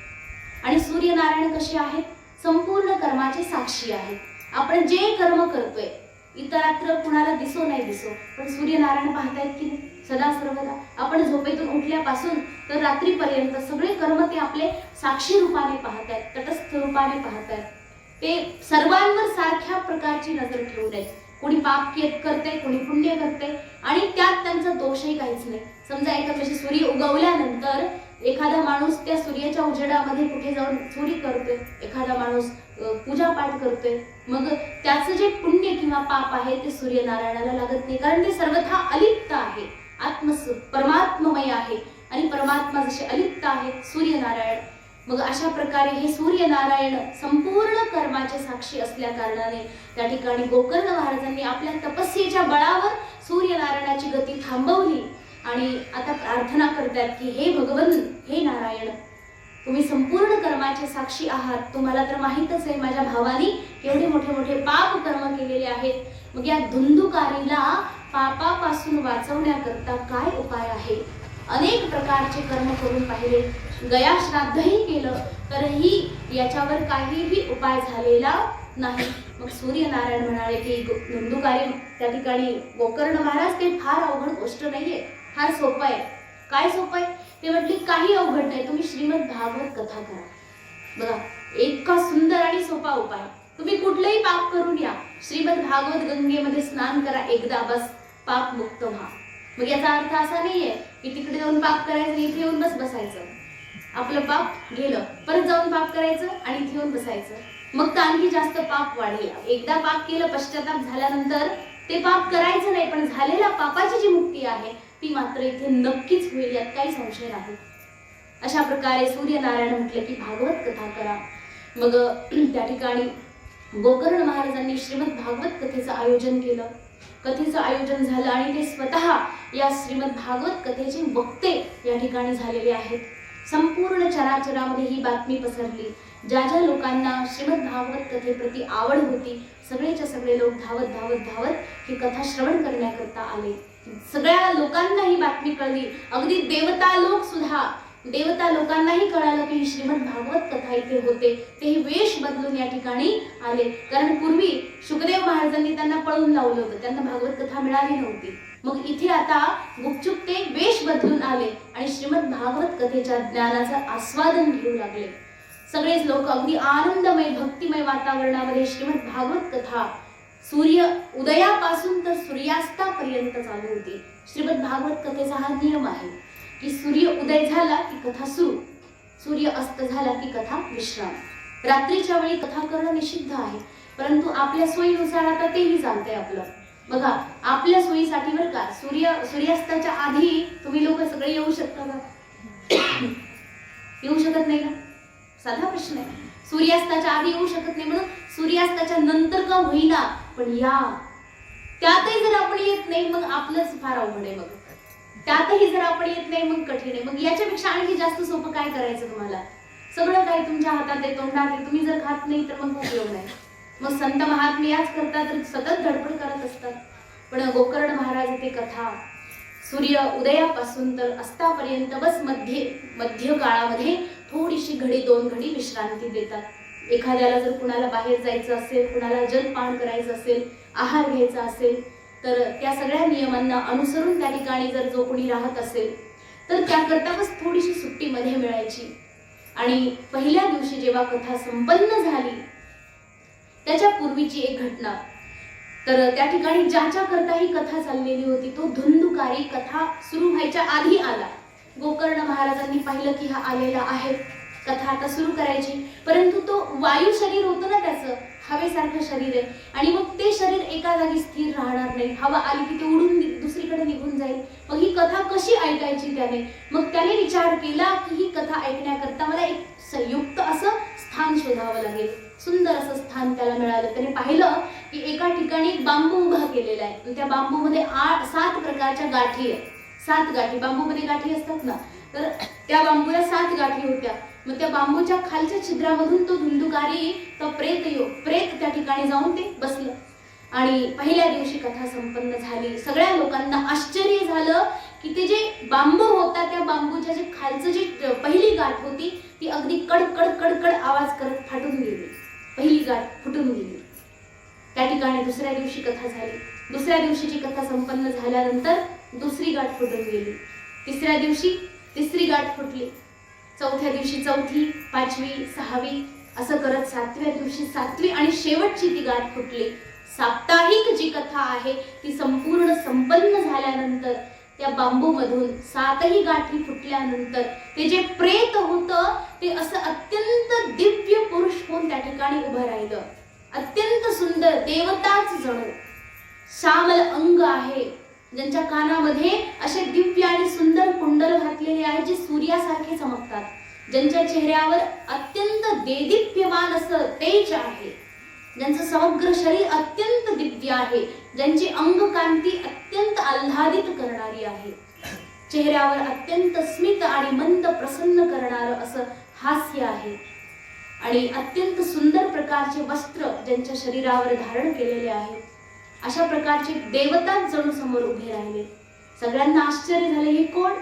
Speaker 1: आणि सूर्यनारायण कसे आहेत, संपूर्ण कर्माचे साक्षी आहेत. आपण जे कर्म करतोय इतरात्र कुणाला दिसो नाही दिसो, पण सूर्यनारायण पाहतायत की नाही सदा सर्वदा. आपण झोपेतून उठल्यापासून तर रात्रीपर्यंत सगळे कर्म ते आपले साक्षी रूपाने पाहतायत, तटस्थ रूपाने पाहतायत. ते सर्वांवर सारख्या प्रकारची नजर ठेवून आहेत. कोणी पाप करते, कोणी पुण्य करते आणि त्यात त्यांचा दोषही काहीच नाही. समजा एखाद्या सूर्य उगवल्यानंतर एखादा माणूस त्या सूर्याच्या उजेडामध्ये कुठे जाऊन चोरी करतोय, एखादा माणूस पूजा पाठ करतोय, मग त्याचं जे पुण्य किंवा पाप आहे ते सूर्यनारायणाला लागत नाही, कारण ते सर्वथा अलिप्त आहे, परमात्ममय आहे. आणि परमात्मा जसे अलिप्त आहे सूर्यनारायण, मग अशा प्रकारे हे सूर्यनारायण संपूर्ण कर्माचे साक्षी असल्या कारणाने त्या ठिकाणी गोकर्ण महाराजांनी आपल्या तपस्येच्या बळावर सूर्यनारायणाची गती थांबवली. आणि आता प्रार्थना करतात की हे भगवन, हे नारायण, तुम्ही संपूर्ण कर्माचे साक्षी आहात. तुम्हाला तर माहीतच आहे माझ्या भावानी एवढे मोठे मोठे पाप कर्म केलेले आहेत. मग या धुंदुकारीला पापापासून वाचवण्याकरता काय उपाय आहे. अनेक प्रकारचे कर्म करून पाहिले, गया श्राद्धही केलं, तरीही याच्यावर काहीही उपाय झालेला नाही. मग सूर्यनारायण म्हणाले की धुंदुकारी त्या ठिकाणी गोकर्ण महाराज, ते फार अवघड गोष्ट नाहीये, फार सोपं आहे. काय सोपं आहे ते म्हटले, काही अवघड नाही, तुम्ही श्रीमद भागवत कथा करा. बघा इतका सुंदर आणि सोपा उपाय. तुम्ही कुठलेही पाप करून या, श्रीमद भागवत गंगेमध्ये स्नान करा एकदा, बस पाप मुक्त व्हा. मग याचा अर्थ असा नाहीये की तिकडे जाऊन पाप करायचं, इथे येऊन बसायचं, आपलं पाप गेलं, परत जाऊन पाप करायचं आणि इथे येऊन बसायचं, मग तर आणखी जास्त पाप वाढेल. एकदा पाप केलं, पश्चाताप झाल्यानंतर ते पाप करायचं नाही, पण झालेल्या पापाची जी मुक्ती आहे ती मात्र इथे नक्कीच होईल, यात काही संशय नाही. अशा प्रकारे सूर्यनारायण म्हटले की भागवत कथा करा. मग त्या ठिकाणी गोकर्ण महाराजांनी श्रीमद भागवत कथेचं आयोजन केलं. कथेचं आयोजन झालं आणि ते स्वतः या श्रीमद भागवत कथेचे वक्ते या ठिकाणी झालेले आहेत. संपूर्ण चराचरामध्ये ही बातमी पसरली. ज्या ज्या लोकांना श्रीमद भागवत कथेप्रती आवड होती, सगळेच्या सगळे लोक धावत धावत धावत ही कथा श्रवण करण्याकरता आले. सगळ्या लोकांना ही बातमी कळली. अगदी देवता लोकांनाही कळालं की ही श्रीमद भागवत कथा इथे होते. तेही वेश बदलून या ठिकाणी आले, कारण पूर्वी शुकदेव महाराजांनी त्यांना पळून लावलं होतं, त्यांना भागवत कथा मिळाली नव्हती. मग इथे आता गुपचूप ते वेश बदलून आले आणि श्रीमद भागवत कथेच्या ज्ञानाचं आस्वादन घेऊ लागले. सगळेच लोक अगदी आनंदमय भक्तिमय वातावरणामध्ये श्रीमद भागवत कथा सूर्य उदयापासून तर सूर्यास्तापर्यंत चालू होती. श्रीमद भागवत कथेचा हा नियम आहे की सूर्य उदय झाला की कथा सुरू, सूर्य अस्त झाला की कथा विश्राम. रात्रीच्या वेळी कथा करणं निषिद्ध आहे, परंतु आपल्या सोयीनुसार आता तेही चालतंय आपलं. बघा आपल्या सोयीसाठी बरं का, सूर्यास्ताच्या आधी तुम्ही लोक सगळे येऊ शकता का? येऊ शकत नाही ना, साधा प्रश्न आहे. सूर्यास्ताच्या आधी येऊ शकत नाही, म्हणून सूर्यास्ताच्या नंतर का होईना पण या. त्यातही जर आपण येत नाही मग आपलंच फार अवघड आहे. मग त्यातही जर आपण येत नाही मग कठीण आहे. मग याच्यापेक्षा आणखी जास्त सोपं काय करायचं तुम्हाला? सगळं काय तुमच्या हातात आहे, तोंडात आहे, तुम्ही जर खात नाही तर मग उपयोग नाही. मग संत महात्मे याच करतात, तर सतत धडपड करत असतात. पण गोकर्ण महाराज ते कथा सूर्य उदयापासून तर अस्तापर्यंत बस मध्य काळामध्ये थोडीशी घडी 2 घडी विश्रांती देतात. एखाद्याला जर कुणाला बाहेर जायचं असेल, कुणाला जलपान करायचं असेल, आहार घ्यायचा असेल, तर त्या सगळ्या नियमांना अनुसरून त्या ठिकाणी जर जो कोणी राहत असेल तर त्याकरता बस थोडीशी सुट्टी मध्ये मिळायची. आणि पहिल्या दिवशी जेव्हा कथा संपन्न झाली त्याच्या पूर्वीची एक घटना, तर त्या ठिकाणी ज्याच्या करता ही कथा चाललेली होती तो धुंदुकारी कथा सुरू व्हायच्या आधी आला. गोकर्ण महाराजांनी पाहिलं की हा आलेला आहे. कथा आता सुरू करायची, परंतु तो वायू शरीर होतं ना, त्याचं हवेसारखं शरीर आहे, आणि मग ते शरीर एका जागी स्थिर राहणार नाही, हवा आली की ते उडून दुसरीकडे निघून जाईल. मग ही कथा कशी ऐकायची त्याने? मग त्याने विचार केला की ही कथा ऐकण्याकरता मला एक संयुक्त असं स्थान शोधावं लागेल. सुंदर असं स्थान त्याला मिळालं. त्याने पाहिलं की एका ठिकाणी एक बांबू उभा केलेला आहे. त्या बांबूमध्ये 7 प्रकारच्या गाठी आहेत. 7 गाठी, बांबूमध्ये गाठी असतात ना, तर त्या बांबूला 7 गाठी होत्या. मग त्या बांबूच्या खालच्या छिद्रामधून तो धुंदुकारी, तो प्रेत त्या ठिकाणी जाऊन ते बसलं. आणि पहिल्या दिवशी कथा संपन्न झाली. सगळ्या लोकांना आश्चर्य झालं की ते जे बांबू होता, त्या बांबूच्या जे खालचं जे पहिली गाठ होती ती अगदी कडकड कडकड आवाज करत फाटून गेली. पहिली गाठ फुटून गेली. त्या ठिकाणी दुसऱ्या दिवशी कथा झाली. दुसऱ्या दिवशीची कथा संपन्न झाल्यानंतर दुसरी गाठ फुटून गेली. तिसऱ्या दिवशी तिसरी गाठ फुटली. चौथ्या दिवशी चौथी, 5वी, 6वी असं करत 7व्या दिवशी 7वी आणि शेवटची ती गाठ फुटली. साप्ताहिक जी कथा आहे ती संपूर्ण संपन्न झाल्यानंतर त्या बांबू मधून 7ही गाठी फुटल्यानंतर ते जे प्रेत होतं ते असं अत्यंत दिव्य पुरुष होऊन त्या ठिकाणी उभं राहिलं. अत्यंत सुंदर देवताच जणू. श्यामल अंग आहे, ज्यांच्या कानामध्ये असे दिव्य आणि सुंदर कुंडल घातलेले आहेत जे सूर्यासारखे चमकतात, ज्यांच्या चेहऱ्यावर अत्यंत देदीप्यमान असं तेज आहे, ज्यांचं समग्र शरीर अत्यंत दिव्य आहे, ज्यांची अंगकांती अत्यंत आल्हादित करणारी आहे, चेहऱ्यावर अत्यंत स्मित आणि मंद प्रसन्न करणारं असं हास्य आहे, आणि अत्यंत सुंदर प्रकारचे वस्त्र ज्यांच्या शरीरावर धारण केलेले आहे. अशा प्रकारचे देवताच जणू समोर उभे राहिले. सगळ्यांना आश्चर्य झाले, हे कोण?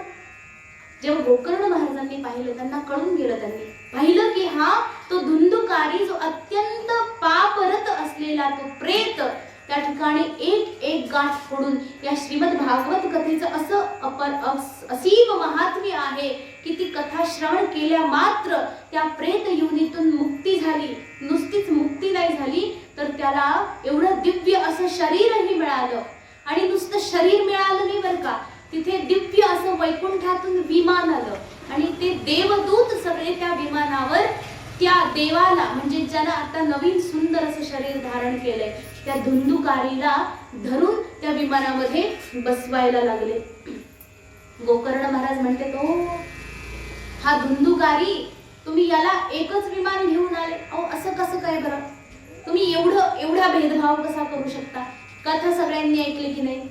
Speaker 1: जेव्हा गोकर्ण महाराजांनी पाहिलं, त्यांना कळून गेलं. त्यांनी पाहिलं की हा तो धुंदुकारी, जो अत्यंत पापरत असलेला तो प्रेत, त्या ठिकाणी एक एक गाठ फोडून या श्रीमद भागवत कथेचं असं असीम महात्म्य आहे की ती कथा श्रवण केल्या मात्र त्या प्रेत योनीतून मुक्ती झाली. नुसतीच मुक्ती नाही झाली तर त्याला एवढं दिव्य असं शरीरही मिळालं. आणि नुसतं शरीर मिळालं नाही बरं का, तिथे दिव्य असं वैकुंठातून विमान आलं आणि ते देवदूत सगळे त्या विमानावर त्या देवाला, म्हणजे ज्याला आता नवीन सुंदर असं शरीर धारण केलंय, त्या धुंदुकारीला धरून त्या विमानामध्ये बसवायला लागले. गोकर्ण महाराज म्हणते, तो हा धुंदुकारी, तुम्ही याला एकच विमान घेऊन आले? अहो असं कसं काय बरं? तुम्ही एवढा भेदभाव कसा करू शकता? कथा सगळ्यांनी ऐकली की नाही?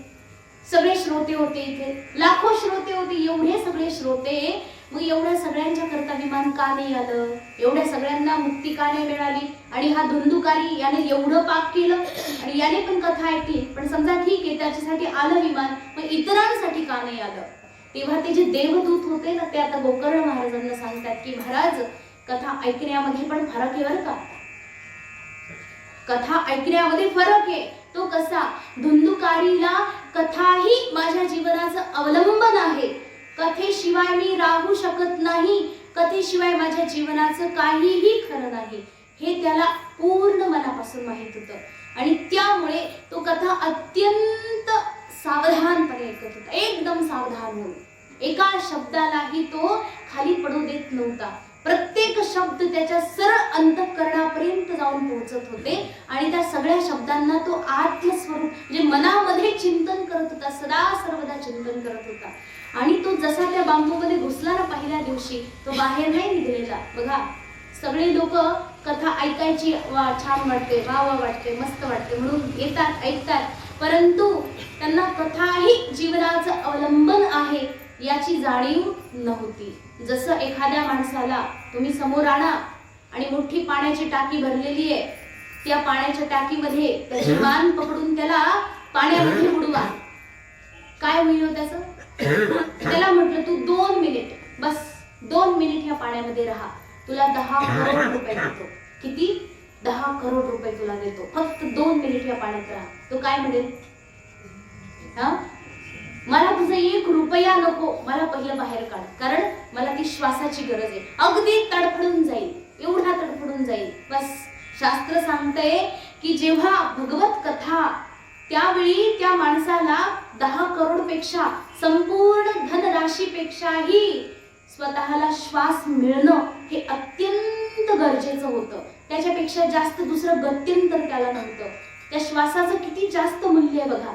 Speaker 1: सगळे श्रोते होते, इथे लाखो श्रोते होते, एवढे सगळे श्रोते. मग एवढ्या सगळ्यांच्या करता विमान का नाही आलं? एवढ्या सगळ्यांना मुक्ती का नाही मिळाली? आणि हा धुंदुकारी, याने एवढं पाप केलं आणि याने पण कथा ऐकली, पण समजा ठीक आहे त्याच्यासाठी आलं विमान, मग इतरांसाठी का नाही आलं? तेव्हा ते जे देवदूत होते ना, ते आता गोकर्ण महाराजांना सांगतात की महाराज, कथा ऐकण्यामध्ये पण फरक आहे बरं का. कथा ऐकण्यामध्ये फरक आहे. तो कसा? धुंदुकारीला कथाही माझ्या जीवनाचं अवलंबन आहे, कथेशिवाय मी राहू शकत नाही, कथेशिवाय माझ्या जीवनाचं काहीही खरं नाही, हे त्याला पूर्ण मनापासून माहित होतं. आणि त्यामुळे तो कथा अत्यंत सावधानपणे ऐकत होता, एकदम सावधान होऊन. एका शब्दालाही तो खाली पडू देत नव्हता. प्रत्येक शब्द त्याच्या सरळ अंतःकरणापर्यंत जाऊन पोहोचत होते आणि त्या सगळ्या शब्दांना तो आत्मस्वरूप, म्हणजे मनामध्ये चिंतन करत होता, सदा सर्वदा चिंतन करत होता. आणि तो जसा त्या बांबूमध्ये घुसला ना पहिल्या दिवशी, तो बाहेर नाही निघलेला. बघा, सगळे लोक कथा ऐकायची, वा छान वाटते, वा वा वाटते, मस्त वाटते म्हणून येतात, ऐकतात, परंतु त्यांना कथाही जीवनाचं अवलंबन आहे याची जाणीव नव्हती. जसं एखाद्या माणसाला तुम्ही समोर आणा आणि मोठी पाण्याची टाकी भरलेली आहे, त्या पाण्याच्या टाकीमध्ये त्याची मान पकडून त्याला पाण्यामध्ये बुडवा, काय होईल त्याचं? त्याला म्हटलं तू 2 मिनिट, बस 2 मिनिट या पाण्यामध्ये राहा, तुला 10 करोड रुपये देतो. किती? 10 करोड रुपये तुला देतो, फक्त 2 मिनिट या पाण्यात राहा. तो काय म्हणेल? हा, मला तुझा 1 रुपया नको, मला पहिलं बाहेर काढ, कारण मला ती श्वासाची गरज आहे. अगदी तडफडून जाईल, एवढा तडफडून जाईल. बस शास्त्र सांगतंय की जेव्हा भगवत कथा, त्यावेळी त्या माणसाला 10 करोड पेक्षा, संपूर्ण धनराशीपेक्षाही स्वतःला श्वास मिळणं हे अत्यंत गरजेचं होतं. त्याच्यापेक्षा जास्त दुसरं गत्यंतर त्याला नव्हतं. त्या श्वासाचं किती जास्त मूल्य आहे बघा.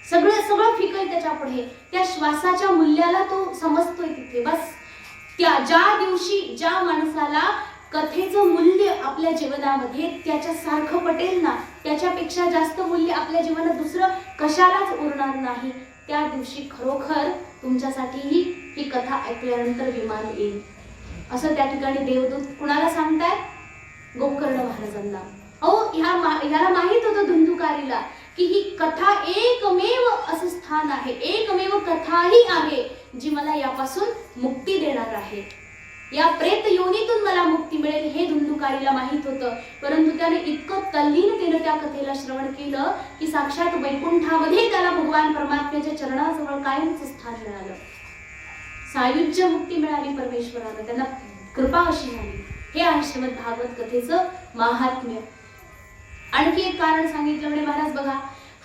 Speaker 1: सगळं फिकं आहे त्याच्या पुढे. त्या श्वासाच्या मूल्याला तो समजतोय तिथे. बस त्या ज्या दिवशी ज्या माणसाला कथेचं मूल्य आपल्या जीवनामध्ये त्याच्या सारखं पटेल ना, त्याच्यापेक्षा जास्त मूल्य आपल्या जीवनात दुसरं कशालाच उरणार नाही, त्या दिवशी खरोखर तुमच्यासाठीही ही कथा ऐकल्यानंतर विमान येईल. असं त्या ठिकाणी देवदूत कुणाला सांगतायत? गोकर्ण महाराजांना. याला माहित होतं धुंदुकारीला की ही कथा एकमेव असं स्थान आहे, एकमेव कथाही आहे जी मला यापासून मुक्ती देणार आहे. या प्रेत योनीतून मला मुक्ती मिळेल हे धुंदुकारीला माहित होतं. परंतु त्याने इतकं तल्लीनतेनं त्या कथेला श्रवण केलं की साक्षात वैकुंठामध्ये त्याला भगवान परमात्म्याच्या चरणाजवळ कायमचं स्थान मिळालं. सायुज्य मुक्ती मिळाली परमेश्वरानं, त्यांना कृपा अशी झाली. हे आहे श्रीमद भागवत कथेचं महात्म्य. आणखी एक कारण सांगितलं म्हणे महाराज बघा,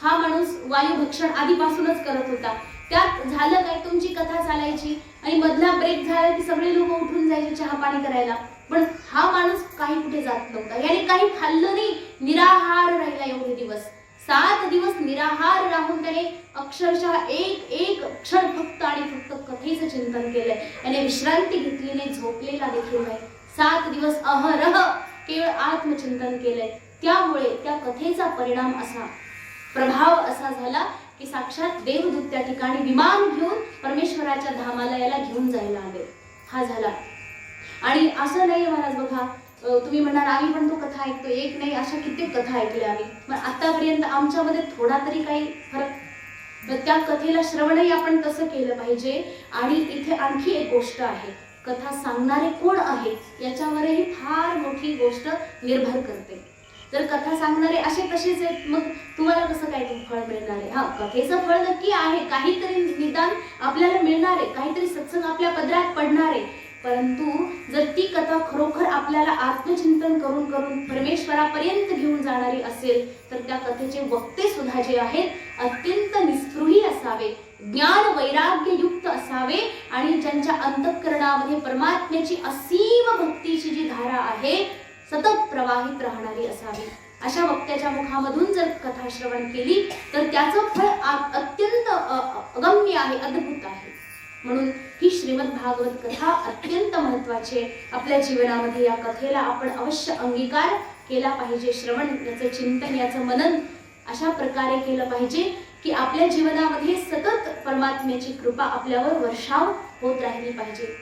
Speaker 1: हा माणूस वायुभक्षण आधीपासूनच करत होता. त्यात झालं काय, तुमची कथा चालायची आणि मधला ब्रेक झाला की सगळे लोक उठून जायचे चहा पाणी करायला, पण हा माणूस काही कुठे जात नव्हता. याने काही खाल्लं नाही, निराहार राहिला एवढे दिवस. 7 दिवस निराहार राहून त्याने अक्षरशः एक क्षण फक्त आणि फक्त कथेचं चिंतन केलंय. याने विश्रांती घेतली नाही, झोपलेला देखील नाही. 7 दिवस अहरह केवळ आत्मचिंतन केलंय. त्यामुळे त्या कथेचा परिणाम असा, प्रभाव असा झाला की साक्षात देवदूत त्या ठिकाणी विमान घेऊन परमेश्वराच्या धामाला याला घेऊन जायला आले. हा झाला. आणि असं नाही महाराज बघा, तुम्ही म्हणाल आम्ही पण तो कथा ऐकतो, एक नाही अशा कित्येक कथा ऐकल्या आम्ही, पण आतापर्यंत आमच्यामध्ये थोडा तरी काही फरक. तर त्या कथेला श्रवणही आपण तसं केलं पाहिजे. आणि इथे आणखी एक गोष्ट आहे, कथा सांगणारे कोण आहेत याच्यावरही फार मोठी गोष्ट निर्भर करते. जर कथा सांगणारे असे तसेच आहेत, मग तुम्हाला कसं काय फळ मिळणार आहे? हा, कथेचं फळ नक्की आहे, काहीतरी निदान आपल्याला मिळणार आहे, काहीतरी सत्संग आपल्या पदरात पडणार आहे. परंतु जर ती कथा खरोखर आपल्याला आत्मचिंतन करून करून परमेश्वरापर्यंत घेऊन जाणारी असेल, तर त्या कथेचे वक्ते सुद्धा जे आहेत अत्यंत निस्पृही असावे, ज्ञान वैराग्य युक्त असावे आणि ज्यांच्या अंतःकरणामध्ये परमात्म्याची असीम भक्तीची जी धारा आहे सतत प्रवाहित राहणारी असावी. अशा वक्त्याच्या मुखामधून जर कथा श्रवण केली तर त्याचं फळ अत्यंत अगम्य आहे, अद्भुत आहे. म्हणून ही श्रीमद भागवत कथा अत्यंत महत्त्वाची आहे. आपल्या जीवनामध्ये या कथेला आपण अवश्य अंगीकार केला पाहिजे. श्रवण, याचं चिंतन, याचं मनन अशा प्रकारे केलं पाहिजे की आपल्या जीवनामध्ये सतत परमात्म्याची कृपा आपल्यावर वर्षाव होत राहिली पाहिजे.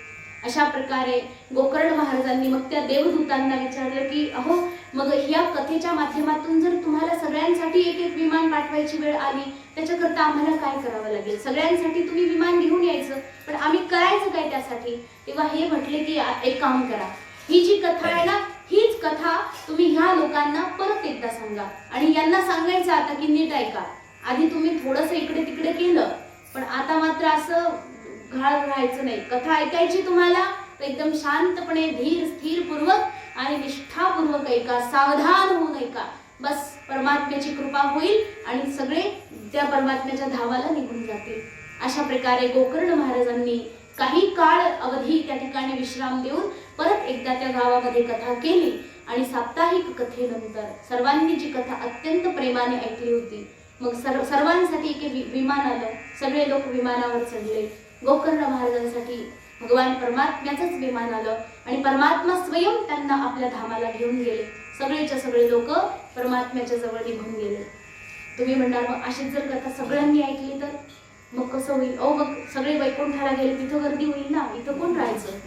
Speaker 1: अशा प्रकारे गोकर्ण महाराजांनी मग त्या देवदूतांना विचारलं की अहो, मग ह्या कथेच्या माध्यमातून जर तुम्हाला सगळ्यांसाठी एक विमान पाठवायची वेळ आली, त्याच्याकरता आम्हाला काय करावं लागेल? सगळ्यांसाठी तुम्ही विमान घेऊन यायचं, पण आम्ही करायचं काय त्यासाठी? तेव्हा हे म्हटले की एक काम करा, ही जी कथा आहे ना, हीच कथा तुम्ही ह्या लोकांना परत एकदा सांगा. आणि यांना सांगायचं आता की नीट ऐका, आधी तुम्ही थोडंसं इकडे तिकडे केलं, पण आता मात्र असं घाळ राहायचं नाही. कथा ऐकायची तुम्हाला तर एकदम शांतपणे, धीर स्थिरपूर्वक आणि निष्ठापूर्वक ऐका, सावधान होऊन ऐका. बस परमात्म्याची कृपा होईल आणि सगळे त्या परमात्म्याच्या धावाला निघून जातील. अशा प्रकारे गोकर्ण महाराजांनी काही काळ अवधी त्या ठिकाणी विश्राम देऊन परत एकदा त्या गावामध्ये कथा केली. आणि साप्ताहिक कथेनंतर सर्वांनी जी कथा अत्यंत प्रेमाने ऐकली होती, मग सर्वांसाठी एक विमान आलं. सगळे लोक विमानावर चढले. गोकर्ण महाराजांसाठी भगवान परमात्म्याचंच विमान आलं आणि परमात्मा स्वयं त्यांना आपल्या धामाला घेऊन गेले. सगळेच्या सगळे लोक परमात्म्याच्या जवळ निघून गेले. तुम्ही म्हणणार मग अशीच जर कथा सगळ्यांनी ऐकली तर मग कसं होईल? मग सगळे वैकुंठाला गेले, तिथं गर्दी होईल ना, इथं कोण राहायचं?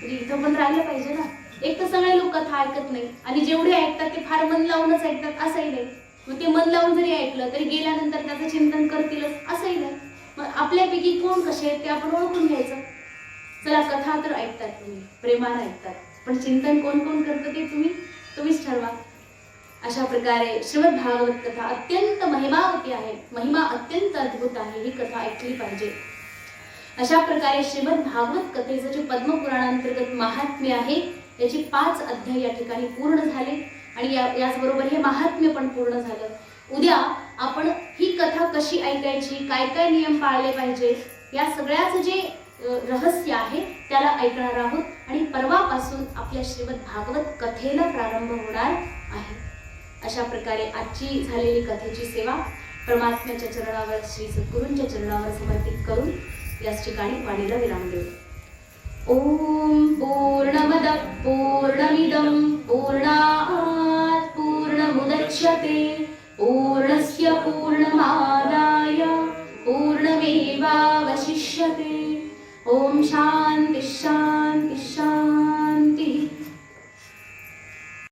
Speaker 1: इथं पण राहिलं पाहिजे ना. एक तर सगळे लोक कथा ऐकत नाही आणि जेवढे ऐकतात ते फार मन लावूनच ऐकतात असंही नाही. मग ते मन लावून जरी ऐकलं तरी गेल्यानंतर त्याचं चिंतन करतीलच असंही नाही. मग आपल्यापैकी कोण कसे आहेत ते आपण ओळखून घ्यायचं. चला, कथा तर ऐकतात तुम्ही, प्रेमानं ऐकतात, पण चिंतन कोण कोण करतं ते तुम्हीच ठरवा. अशा प्रकारे श्रीमद भागवत कथा अत्यंत महिमावती आहे, महिमा अत्यंत अद्भुत आहे. ही कथा ऐकली पाहिजे. अशा प्रकारे श्रीमद भागवत कथेचं जे पद्मपुराणांतर्गत महात्म्य आहे त्याचे 5 अध्याय या ठिकाणी पूर्ण झाले आणि याचबरोबर हे महात्म्य पण पूर्ण झालं. उद्या आपण ही कथा कशी ऐकायची, काय काय नियम पाळले पाहिजे, या सगळ्याचं जे रहस्य आहे त्याला ऐकणार आहोत आणि परवापासून आपल्या श्रीमद भागवत कथेला प्रारंभ होणार आहे. अशा प्रकारे आजची झालेली कथेची सेवा परमात्म्याच्या चरणावर, श्री सद्गुरूंच्या चरणावर समर्पित करून याच ठिकाणी वाणीला विराम देऊ. ओम पूर्णमद पूर्णमिदं पूर्णात् पूर्णमुदच्यते पूर्णस्य पूर्णमादाय पूर्णमेवावशिष्यते. ओम शांती.